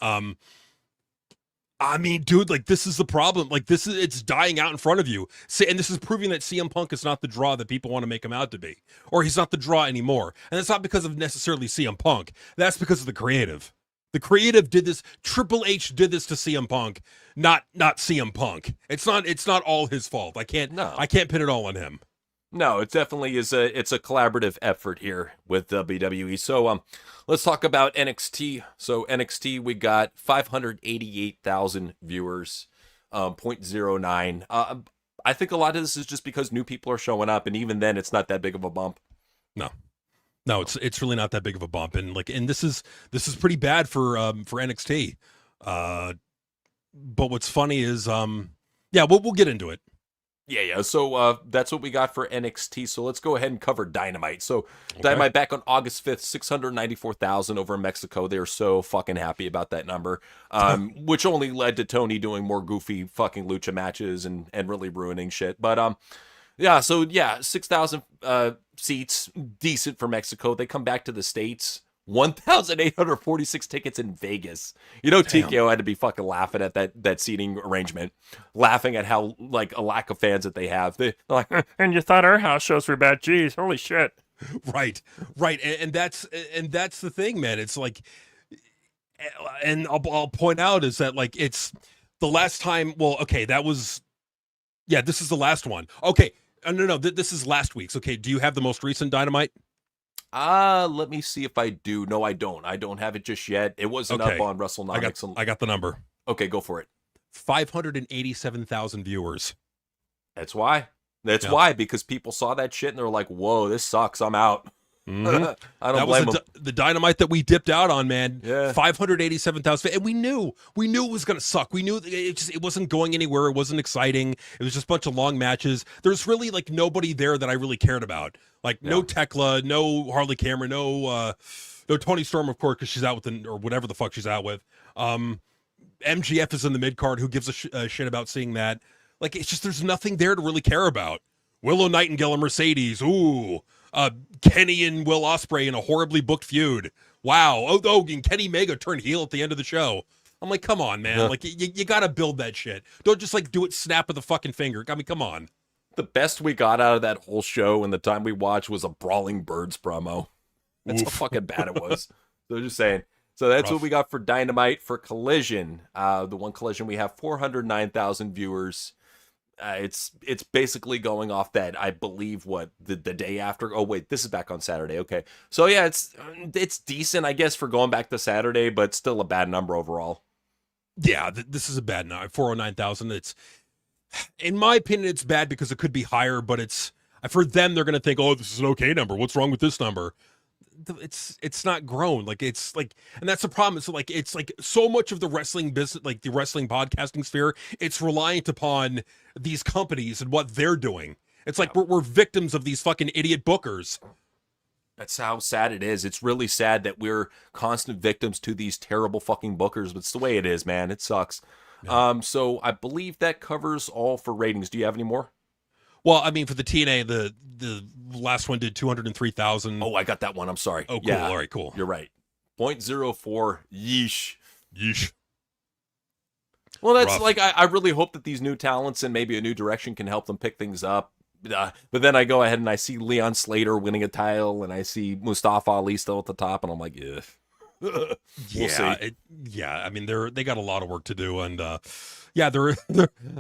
I mean, dude, this is the problem. It's dying out in front of you. And this is proving that CM Punk is not the draw that people want to make him out to be, or he's not the draw anymore. And it's not because of necessarily CM Punk. That's because of the creative. The creative did this. Triple H did this to CM Punk, not CM Punk. It's not all his fault. I can't pin it all on him. No, it definitely is it's a collaborative effort here with WWE. So let's talk about NXT. So NXT, we got 588,000 viewers, 0.09. I think a lot of this is just because new people are showing up, and even then it's not that big of a bump. No, it's really not that big of a bump, and this is pretty bad for NXT. But what's funny is we'll get into it. Yeah. So that's what we got for NXT. So let's go ahead and cover Dynamite. So Dynamite back on August 5th, 694,000 over in Mexico. They were so fucking happy about that number, which only led to Tony doing more goofy fucking lucha matches and really ruining shit. But 6,000 seats, decent for Mexico. They come back to the States. 1,846 tickets in Vegas. TKO had to be fucking laughing at that seating arrangement, laughing at how a lack of fans that they have. They're like, and you thought our house shows were bad? Jeez, holy shit! Right, and that's the thing, man. It's and I'll point out is that it's the last time. Well, okay, this is the last one. Okay, no, this is last week's. Okay, do you have the most recent Dynamite? Let me see if I do. No, I don't. I don't have it just yet. It wasn't up on WrestleNomics. I got the number. Okay, go for it. 587,000 viewers. That's why. Why, because people saw that shit and they're like, w"Whoa, this sucks. I'm out." Mm-hmm. I don't blame them. The Dynamite that we dipped out on, man. Yeah. 587,000, and we knew it was gonna suck. We knew it wasn't going anywhere. It wasn't exciting. It was just a bunch of long matches. There's really nobody there that I really cared about. No Tekla, no Harley Cameron, no Tony Storm, of course, because she's out with or whatever the fuck she's out with. MGF is in the mid card. Who gives a shit about seeing that? It's just there's nothing there to really care about. Willow Nightingale and Mercedes. Ooh. Kenny and Will Ospreay in a horribly booked feud. Wow. Oh, and Kenny Mega turned heel at the end of the show. I'm like, come on, man. You gotta build that shit. Don't just do it snap of the fucking finger. I mean, come on. The best we got out of that whole show and the time we watched was a Brawling Birds promo. That's how fucking bad it was. So just saying. So that's what we got for Dynamite. For Collision, the one Collision, we have 409,000 viewers. It's basically going off that, I believe, the day after. Oh wait, this is back on Saturday. Okay, so yeah, it's decent, I guess, for going back to Saturday, but still a bad number overall. Yeah, this is a bad number. 409,000. It's, in my opinion, it's bad because it could be higher, but it's, for them, they're gonna think, oh, this is an okay number. What's wrong with this number? It's not grown. Like, it's like, and that's the problem. It's like so much of the wrestling business, like the wrestling podcasting sphere, it's reliant upon these companies and what they're doing. It's like we're victims of these fucking idiot bookers. That's how sad it is. It's really sad that we're constant victims to these terrible fucking bookers, but it's the way it is, man. It sucks. Yeah. So I believe that covers all for ratings. Do you have any more? Well, I mean, for the TNA, the last one did 203,000. Oh, I got that one. I'm sorry. Oh, cool. Yeah, all right, cool. You're right. 0.04. Yeesh. Yeesh. Well, that's rough. Like, I really hope that these new talents and maybe a new direction can help them pick things up. But then I go ahead and I see Leon Slater winning a title, and I see Mustafa Ali still at the top, and I'm like, yeah. We'll see. I mean, they got a lot of work to do, and they're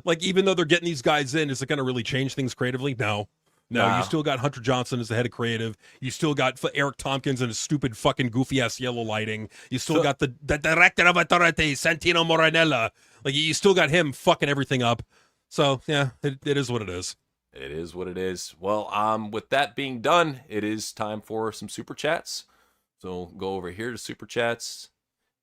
like, even though they're getting these guys in, is it going to really change things creatively? No. You still got Hunter Johnson as the head of creative. You still got Eric Tompkins and his stupid fucking goofy ass yellow lighting. You still got the director of authority, Santino Moranella. Like, you still got him fucking everything up. So yeah, it is what it is. It is what it is. Well, with that being done, it is time for some super chats. So go over here to super chats.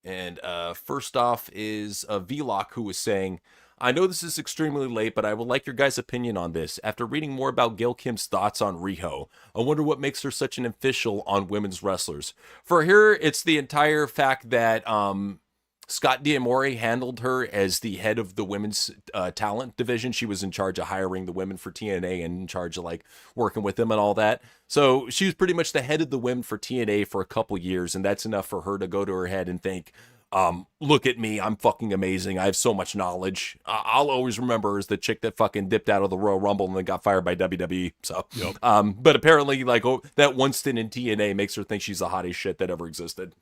And first off is Vlock, who was saying, I know this is extremely late, but I would like your guys' opinion on this. After reading more about Gail Kim's thoughts on Riho, I wonder what makes her such an official on women's wrestlers. For her, it's the entire fact that Scott D'Amore handled her as the head of the women's talent division. She was in charge of hiring the women for TNA and in charge of like working with them and all that. So she was pretty much the head of the women for TNA for a couple years, and that's enough for her to go to her head and think, look at me, I'm fucking amazing. I have so much knowledge. I'll always remember her as the chick that fucking dipped out of the Royal Rumble and then got fired by WWE. So, yep. But apparently, like, that one stint in TNA makes her think she's the hottest shit that ever existed.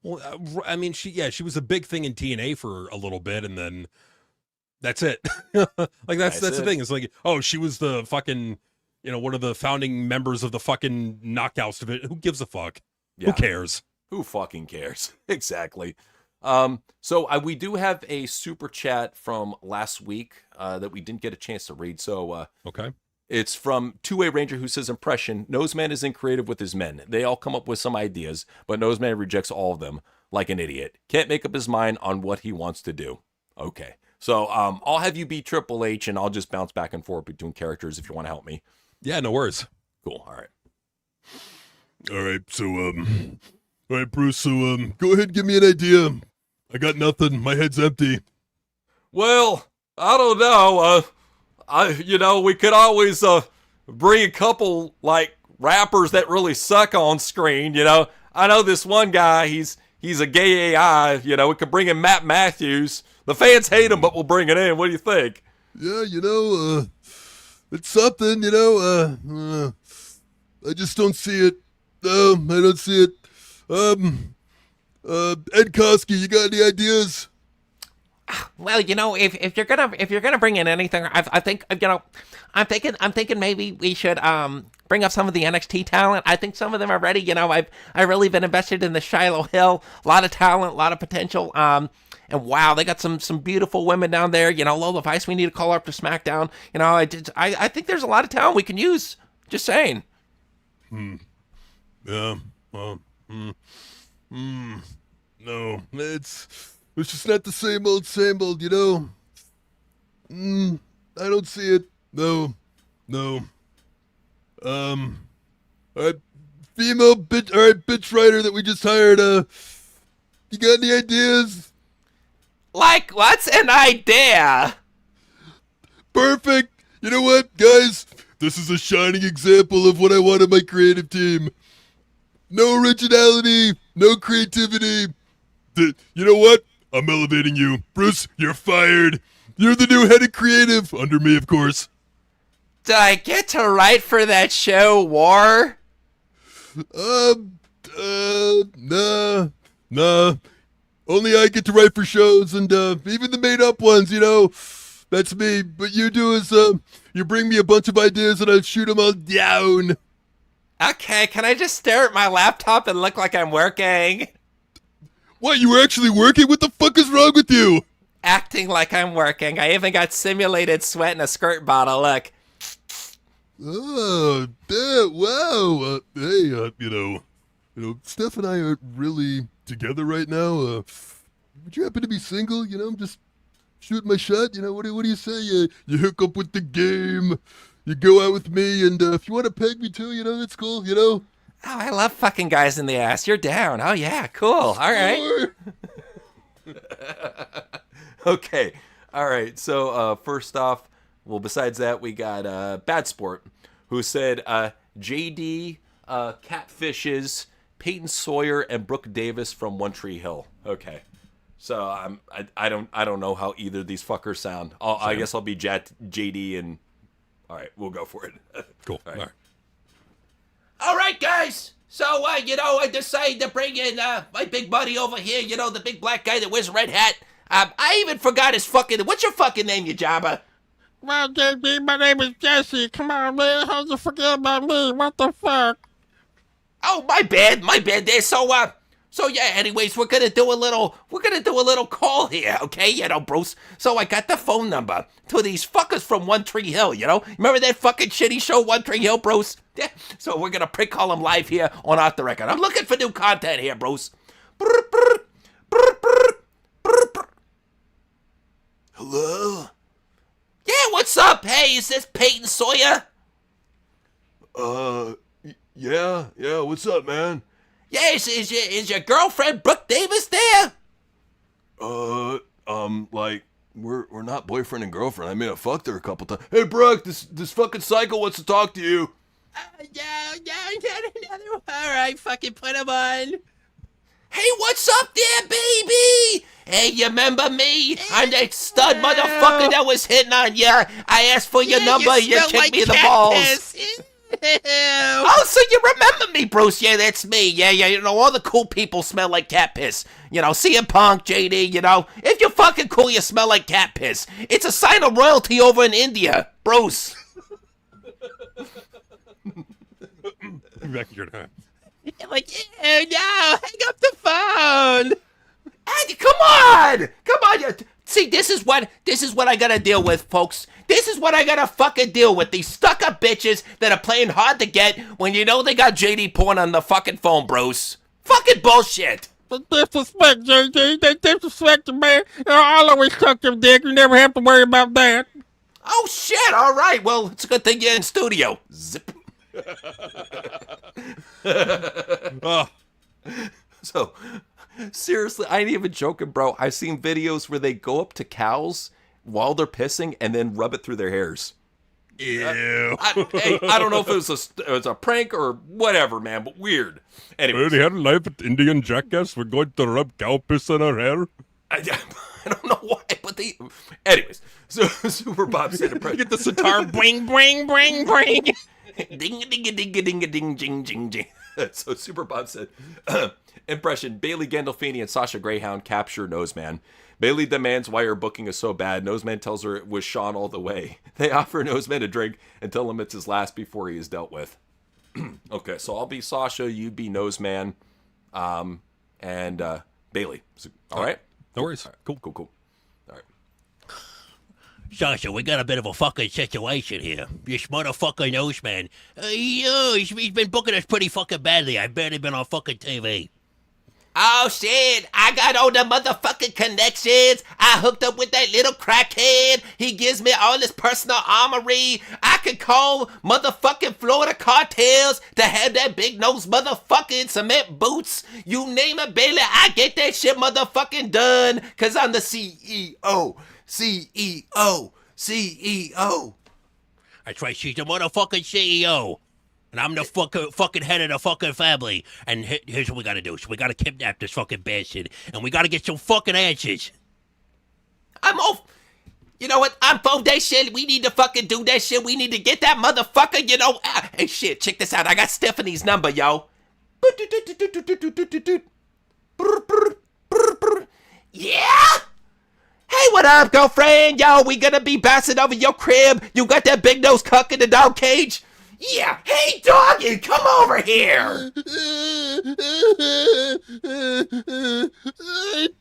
Well, I mean, she was a big thing in TNA for a little bit, and then that's it. Like, that's the thing. It's like, oh, she was the fucking, one of the founding members of the fucking Knockouts division. Who gives a fuck? Yeah. Who cares? Who fucking cares? Exactly. So we do have a super chat from last week that we didn't get a chance to read. So okay. It's from Two-Way Ranger, who says, impression, Noseman is creative with his men. They all come up with some ideas, but Noseman rejects all of them like an idiot. Can't make up his mind on what he wants to do. Okay. So I'll have you be Triple H, and I'll just bounce back and forth between characters if you want to help me. Yeah, no worries. Cool. All right. All right. So, all right, Bruce. So, go ahead and give me an idea. I got nothing. My head's empty. Well, I don't know. We could always bring a couple like rappers that really suck on screen. I know this one guy. He's a gay AI. We could bring in Matt Matthews. The fans hate him, but we'll bring it in. What do you think? Yeah, it's something. I just don't see it. I don't see it. Ed Koski, you got any ideas? Well, if you're gonna bring in anything, I think I'm thinking maybe we should bring up some of the NXT talent. I think some of them are ready. I've really been invested in the Shiloh Hill. A lot of talent, a lot of potential. And wow, they got some beautiful women down there. Lola Vice, we need to call her up to SmackDown. I think there's a lot of talent we can use. Just saying. Yeah. Well. No, it's just not the same old, I don't see it. No. All right, female bitch, all right, bitch writer that we just hired, you got any ideas? Like, what's an idea? Perfect. You know what, guys? This is a shining example of what I want in my creative team. No originality, no creativity. You know what? I'm elevating you. Bruce, you're fired. You're the new head of creative, under me, of course. Did I get to write for that show, War? Nah. Only I get to write for shows, and even the made-up ones, that's me. What you do is, you bring me a bunch of ideas, and I shoot them all down. Okay, can I just stare at my laptop and look like I'm working? What, you were actually working? What the fuck is wrong with you? Acting like I'm working. I even got simulated sweat in a skirt bottle, look. Oh, wow. Hey, Steph and I aren't really together right now. Would you happen to be single? I'm just shooting my shot. What do you say? You hook up with the game. You go out with me, and if you want to peg me too, that's cool, Oh, I love fucking guys in the ass. You're down. Oh, yeah, cool. All right. Okay. All right. So first off, well, besides that, we got Bad Sport, who said JD catfishes Peyton Sawyer and Brooke Davis from One Tree Hill. Okay. So I don't know how either of these fuckers sound. I guess I'll be JD and all right, we'll go for it. Cool. All right. All right, guys. So, I decided to bring in my big buddy over here, the big black guy that wears a red hat. I even forgot his what's your fucking name, you jobber? Well, JB, my name is Jesse. Come on, man. How'd you forget about me? What the fuck? Oh, my bad there. So yeah, anyways, we're gonna do a little call here, okay? Bruce. So I got the phone number to these fuckers from One Tree Hill, Remember that fucking shitty show, One Tree Hill, Bruce? Yeah. So we're gonna prank call them live here on Off the Record. I'm looking for new content here, Bruce. Hello? Yeah, what's up? Hey, is this Peyton Sawyer? Yeah, what's up, man? Yeah, is your girlfriend Brooke Davis there? We're not boyfriend and girlfriend. I mean, I fucked her a couple times. Hey, Brooke, this fucking psycho wants to talk to you. All right, fucking put him on. Hey, what's up there, baby? Hey, you remember me? I'm that stud motherfucker that was hitting on you. I asked for your number, you kicked me in the balls. Oh, so you remember me, Bruce? Yeah, that's me. Yeah. All the cool people smell like cat piss. CM Punk, JD, If you're fucking cool, you smell like cat piss. It's a sign of royalty over in India, Bruce. Back your time. Like, no, hang up the phone. Andy, come on. See, this is what I gotta deal with, folks. This is what I gotta fucking deal with. These stuck-up bitches that are playing hard to get when they got JD porn on the fucking phone, Bruce. Fucking bullshit. They disrespect, JD. They disrespect the man. I'll always suck your dick. You never have to worry about that. Oh, shit. All right. Well, it's a good thing you're in studio. Zip. So, seriously, I ain't even joking, bro. I've seen videos where they go up to cows while they're pissing and then rub it through their hairs. Ew. I don't know if it was a prank or whatever, man, but weird. Anyway, we had a live at Indian Jackass. We're going to rub cow piss on our hair. I don't know why, but anyways, so Super Bob said impression. Get the sitar, bring, bring, bring, bring. Ding, ding, ding, ding, ding, jing, jing, jing. So Super Bob said, impression, Bailey Gandolfini and Sasha Greyhound capture Noseman. Bailey demands why her booking is so bad. Noseman tells her it was Sean all the way. They offer Noseman a drink and tell him it's his last before he is dealt with. Okay, so I'll be Sasha, you be Noseman, and Bailey. So, all right? No worries. Right. Cool. All right. Sasha, we got a bit of a fucking situation here. This motherfucker Noseman, he's been booking us pretty fucking badly. I've barely been on fucking TV. Oh, shit. I got all the motherfucking connections. I hooked up with that little crackhead. He gives me all this personal armory. I could call motherfucking Florida cartels to have that big nose motherfucking cement boots. You name it, Bailey. I get that shit motherfucking done. Cause I'm the CEO. That's right, she's the motherfucking CEO. And I'm the fucking head of the fucking family. And here's what we gotta do. So we gotta kidnap this fucking bastard. And we gotta get some fucking answers. I'm off. You know what? I'm for that shit. We need to fucking do that shit. We need to get that motherfucker, Hey, shit, check this out. I got Stephanie's number, yo. Yeah? Hey, what up, girlfriend? Yo, we gonna be bouncing over your crib. You got that big nose cuck in the dog cage? Yeah. Hey, doggy, come over here. I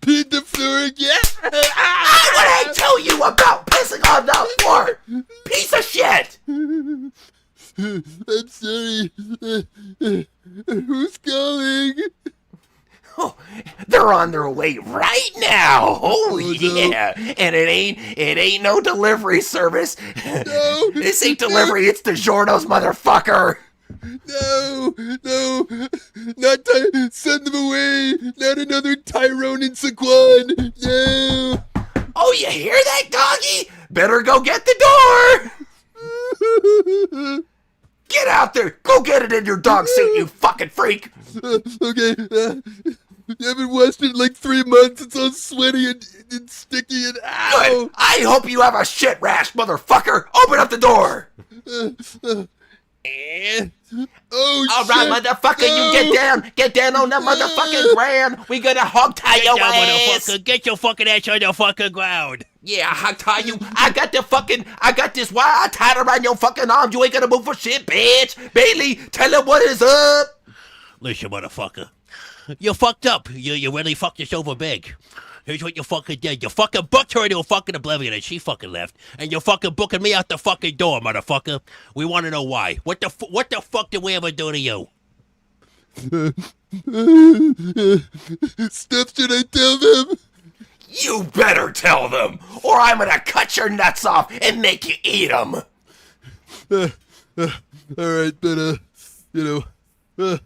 peed the floor again. What I tell you about pissing on the floor? Piece of shit. I'm sorry. Who's calling? Oh, they're on their way right now. Oh yeah, and it ain't no delivery service. No, this ain't delivery. It's DiGiorno's, motherfucker. No, not send them away. Not another Tyrone in Saquon. No. Oh, you hear that, doggy? Better go get the door. Get out there. Go get it in your dog suit, you fucking freak. Okay. I haven't washed it in like 3 months. It's all sweaty and sticky and ow. Good. I hope you have a shit rash, motherfucker. Open up the door. Oh, all right, motherfucker, no. You get down on the motherfucking ground. We gonna hog tie your ass. Get your fucking ass on the fucking ground. Yeah, I hog tie you. I got this wire. I tied around your fucking arm. You ain't gonna move for shit, bitch. Bailey, tell him what is up. Listen, motherfucker. You fucked up. You really fucked yourself over big. Here's what you fucking did. You fucking booked her into a fucking oblivion and she fucking left. And you're fucking booking me out the fucking door, motherfucker. We want to know why. What the fuck did we ever do to you? Stuff should I tell them? You better tell them, or I'm gonna cut your nuts off and make you eat them. All right, but I don't know. I'm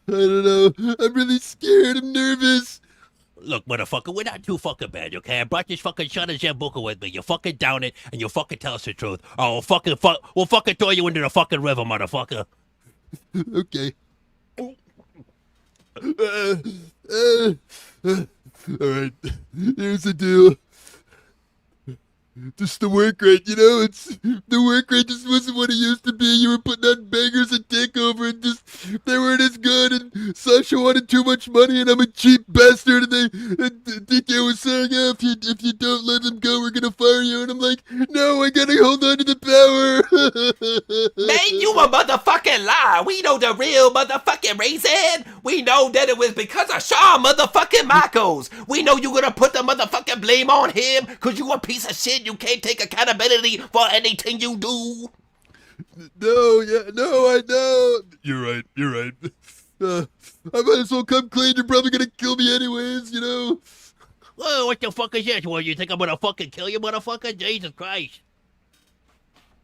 really scared. I'm nervous. Look, motherfucker, we're not too fucking bad, okay? I brought this fucking Shana Zambuca with me. You fucking down it, and you fucking tell us the truth. Or we'll fucking throw you into the fucking river, motherfucker. Okay. All right. Here's the deal. Just the work rate, the work rate just wasn't what it used to be. You were putting on bangers and takeover and they weren't as good, and Sasha wanted too much money and I'm a cheap bastard, and TKO was saying, if you don't let them go, we're gonna fire you, and I'm like, no, I gotta hold on to the power. Man, you a motherfucking lie. We know the real motherfucking reason. We know that it was because of Shawn motherfucking Michaels. We know you gonna put the motherfucking blame on him because you a piece of shit. You can't take accountability for anything you do. No, I know. You're right. I might as well come clean. You're probably gonna kill me anyways, Whoa, what the fuck is this? Well, you think I'm gonna fucking kill you, motherfucker? Jesus Christ.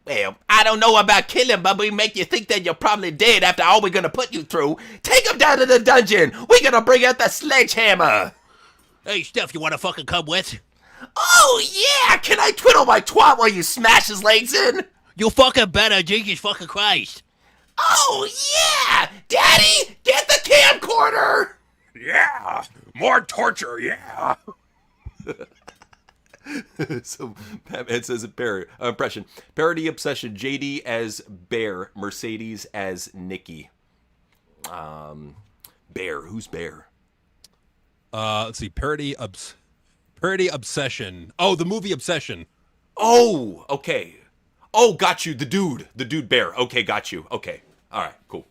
Well, I don't know about killing, but we make you think that you're probably dead after all we're gonna put you through. Take him down to the dungeon. We're gonna bring out the sledgehammer. Hey, Steph, you wanna fucking come with? Oh, yeah! Can I twiddle my twat while you smash his legs in? You fucking better, Jesus fucking Christ. Oh, yeah! Daddy, get the camcorder! Yeah! More torture, yeah! So, Batman says a impression. Parody obsession, JD as Bear, Mercedes as Nikki. Bear, who's Bear? Let's see, parody obsession. Oh, the movie Obsession. Oh, okay. Oh, got you. The dude Bear. Okay, got you. Okay. All right, cool.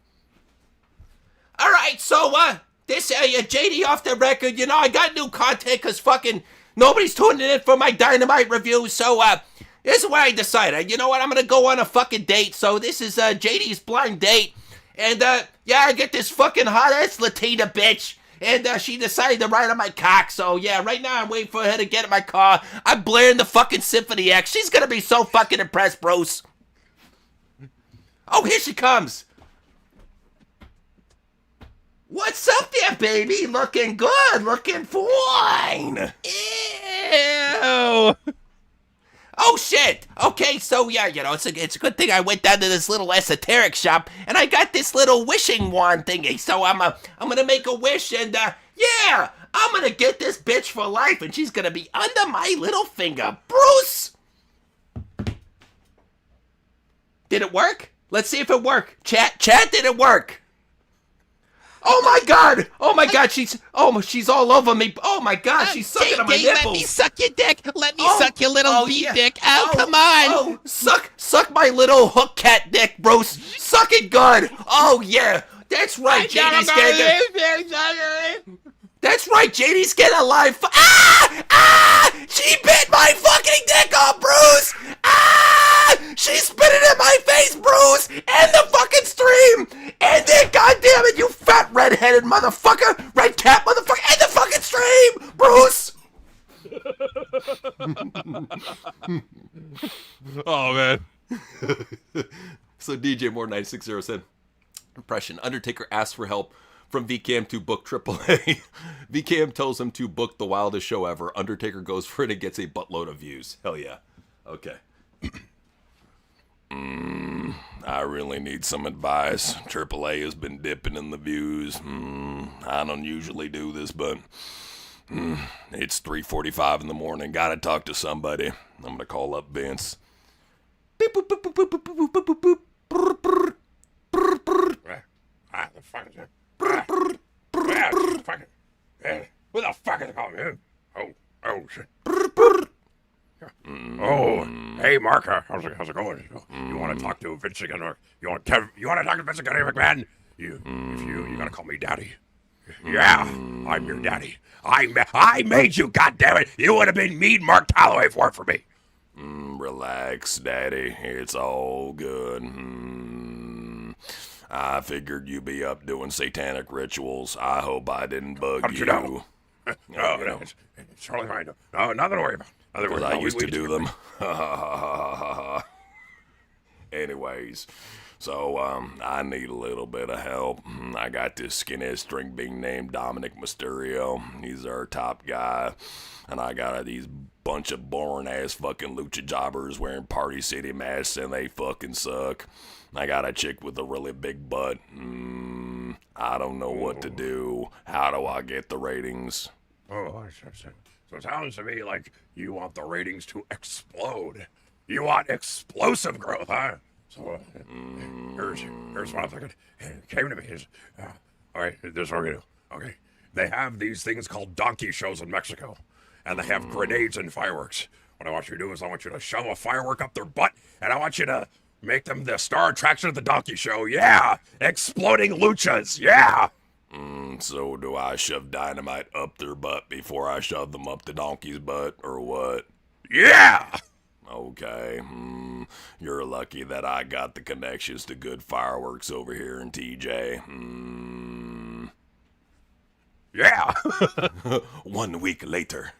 All right, so, this, JD off the record, I got new content because fucking nobody's tuning in for my Dynamite review, so, this is what I decided. You know what? I'm gonna go on a fucking date, so this is, JD's blind date, and, yeah, I get this fucking hot-ass Latina bitch, and she decided to ride on my cock, so yeah, right now I'm waiting for her to get in my car. I'm blaring the fucking Symphony X. She's gonna be so fucking impressed, bros. Oh, here she comes. What's up there, baby? Looking good, looking fine. Ew. Oh shit! Okay, so yeah, it's a good thing I went down to this little esoteric shop and I got this little wishing wand thingy. So I'm gonna make a wish and yeah, I'm gonna get this bitch for life and she's gonna be under my little finger. Bruce! Did it work? Let's see if it worked. Chat, did it work? Oh my God! She's all over me. Oh my God! She's sucking on my nipples. Let me suck your dick. Let me suck your little dick. Oh, come on. Oh, suck my little hook cat dick, Bruce. Suck it good. Oh yeah, that's right. JD's getting. That's right. JD's getting a live. She bit my fucking dick off, Bruce. She spit it in my face, Bruce, and the fucking stream, and then, goddamn it, you fat red-headed motherfucker, red cap motherfucker, and the fucking stream, Bruce. Oh man. So DJ Moore 9600 said, impression: Undertaker asks for help from VCAM to book AAA. VCAM tells him to book the wildest show ever. Undertaker goes for it and gets a buttload of views. Hell yeah. Okay. I really need some advice. AAA has been dipping in the views. I don't usually do this, but it's 3:45 in the morning. Gotta talk to somebody. I'm gonna call up Vince. Beep, boop, boop, boop, boop, boop, boop, boop, boop, boop. Brr, brr, brr, brr. The fuck is that? Who the fuck is calling? Oh shit. Oh, hey Mark, how's it going? You want to talk to Vince again, or you want to talk to Vince again, McMahon? You gotta call me Daddy. Yeah, I'm your daddy. I made you, goddammit. You would have been mean Mark Calloway for me. Relax, Daddy. It's all good. I figured you'd be up doing satanic rituals. I hope I didn't bug How did you know? No, it's totally fine. No, nothing to worry about. Because I used to do them. Anyways, so I need a little bit of help. I got this skinhead string being named Dominic Mysterio. He's our top guy. And I got these bunch of boring ass fucking lucha jobbers wearing Party City masks, and they fucking suck. I got a chick with a really big butt. I don't know what to do. How do I get the ratings? So it sounds to me like you want the ratings to explode. You want explosive growth, huh? So here's what I'm thinking. It came to me. All right, this is what we're gonna do. Okay, they have these things called donkey shows in Mexico, and they have grenades and fireworks. What I want you to do is I want you to shove a firework up their butt, and I want you to make them the star attraction of the donkey show. Yeah, exploding luchas. Yeah. So do I shove dynamite up their butt before I shove them up the donkey's butt, or what? Yeah! Okay. You're lucky that I got the connections to good fireworks over here in TJ. Yeah! 1 week later.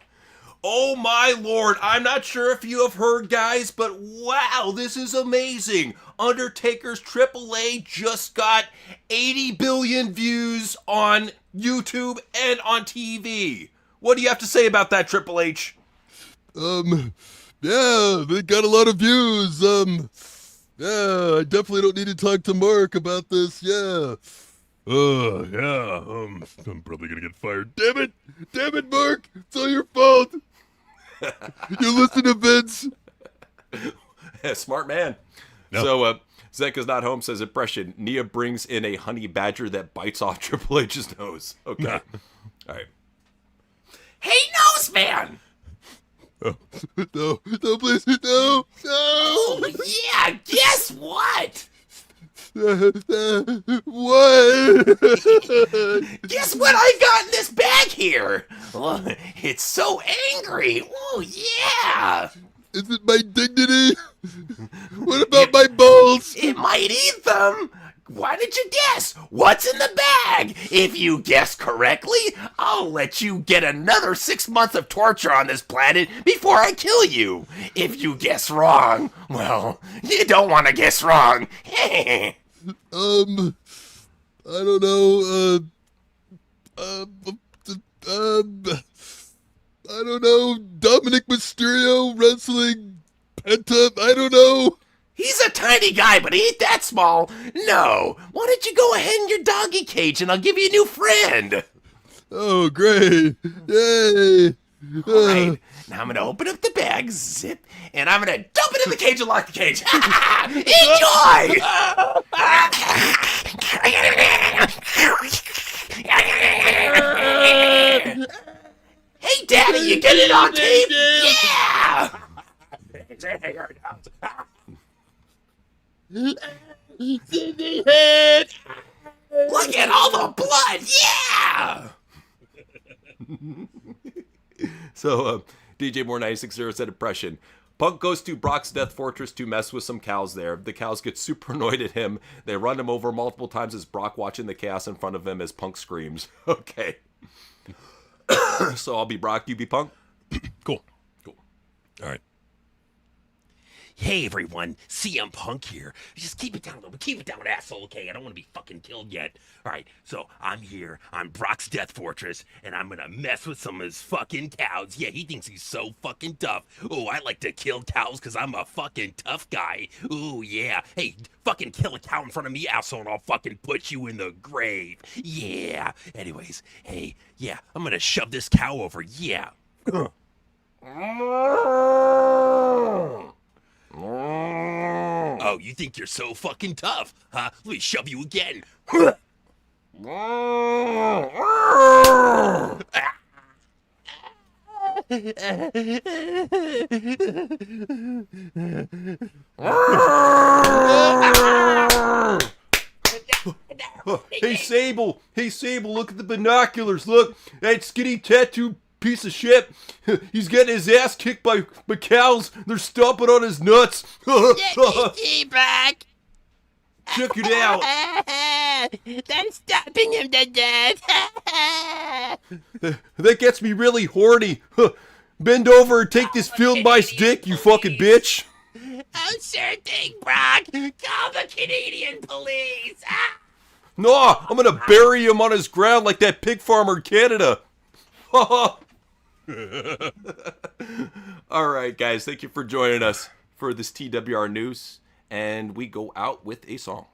Oh my lord, I'm not sure if you have heard, guys, but wow, this is amazing. Undertaker's AAA just got 80 billion views on YouTube and on TV. What do you have to say about that, Triple H? Yeah, they got a lot of views. Yeah, I definitely don't need to talk to Mark about this, yeah. Yeah, I'm probably gonna get fired. Damn it, Mark, it's all your fault. You listen to Vince. Smart man. No. So, Zenka's Not Home says, impression, Nia brings in a honey badger that bites off Triple H's nose. Okay. Nah. All right. Hey, Nose Man! Oh, no, please, no. Oh, yeah, guess what? What? Guess what I got in this bag here? Oh, it's so angry. Oh, yeah. Is it my dignity? What about my balls? It might eat them. Why did you guess? What's in the bag? If you guess correctly, I'll let you get another 6 months of torture on this planet before I kill you. If you guess wrong, well, you don't want to guess wrong. I don't know, I don't know, Dominic Mysterio wrestling Penta, I don't know. He's a tiny guy, but he ain't that small. No, why don't you go ahead in your doggy cage and I'll give you a new friend. Oh, great. Yay. All right, now I'm going to open up the bag, zip, and I'm going to dump it in the cage and lock the cage. Enjoy! Put it on tape. Yeah. Look at all the blood. Yeah. So, DJ Moore 960 said impression. Punk goes to Brock's Death Fortress to mess with some cows there. The cows get super annoyed at him. They run him over multiple times as Brock watching the chaos in front of him as Punk screams. Okay. So I'll be Brock, you be Punk? Cool. All right. Hey everyone, CM Punk here. Just keep it down, though. Keep it down, asshole, okay? I don't want to be fucking killed yet. Alright, so I'm here on Brock's Death Fortress, and I'm gonna mess with some of his fucking cows. Yeah, he thinks he's so fucking tough. Oh, I like to kill cows because I'm a fucking tough guy. Ooh, yeah. Hey, fucking kill a cow in front of me, asshole, and I'll fucking put you in the grave. Yeah. Anyways, hey, yeah, I'm gonna shove this cow over. Yeah. Oh, you think you're so fucking tough, huh? Let me shove you again. Hey Sable, look at the binoculars. Look, that skinny tattoo piece of shit. He's getting his ass kicked by cows. They're stomping on his nuts. Brock. Check it out. They're stomping him to death. That gets me really horny. Bend over and take this field mice dick, you fucking bitch. Oh, sure thing, Brock. Call the Canadian police. No, I'm gonna bury him on his ground like that pig farmer in Canada. All right, guys, thank you for joining us for this TWR news, and we go out with a song.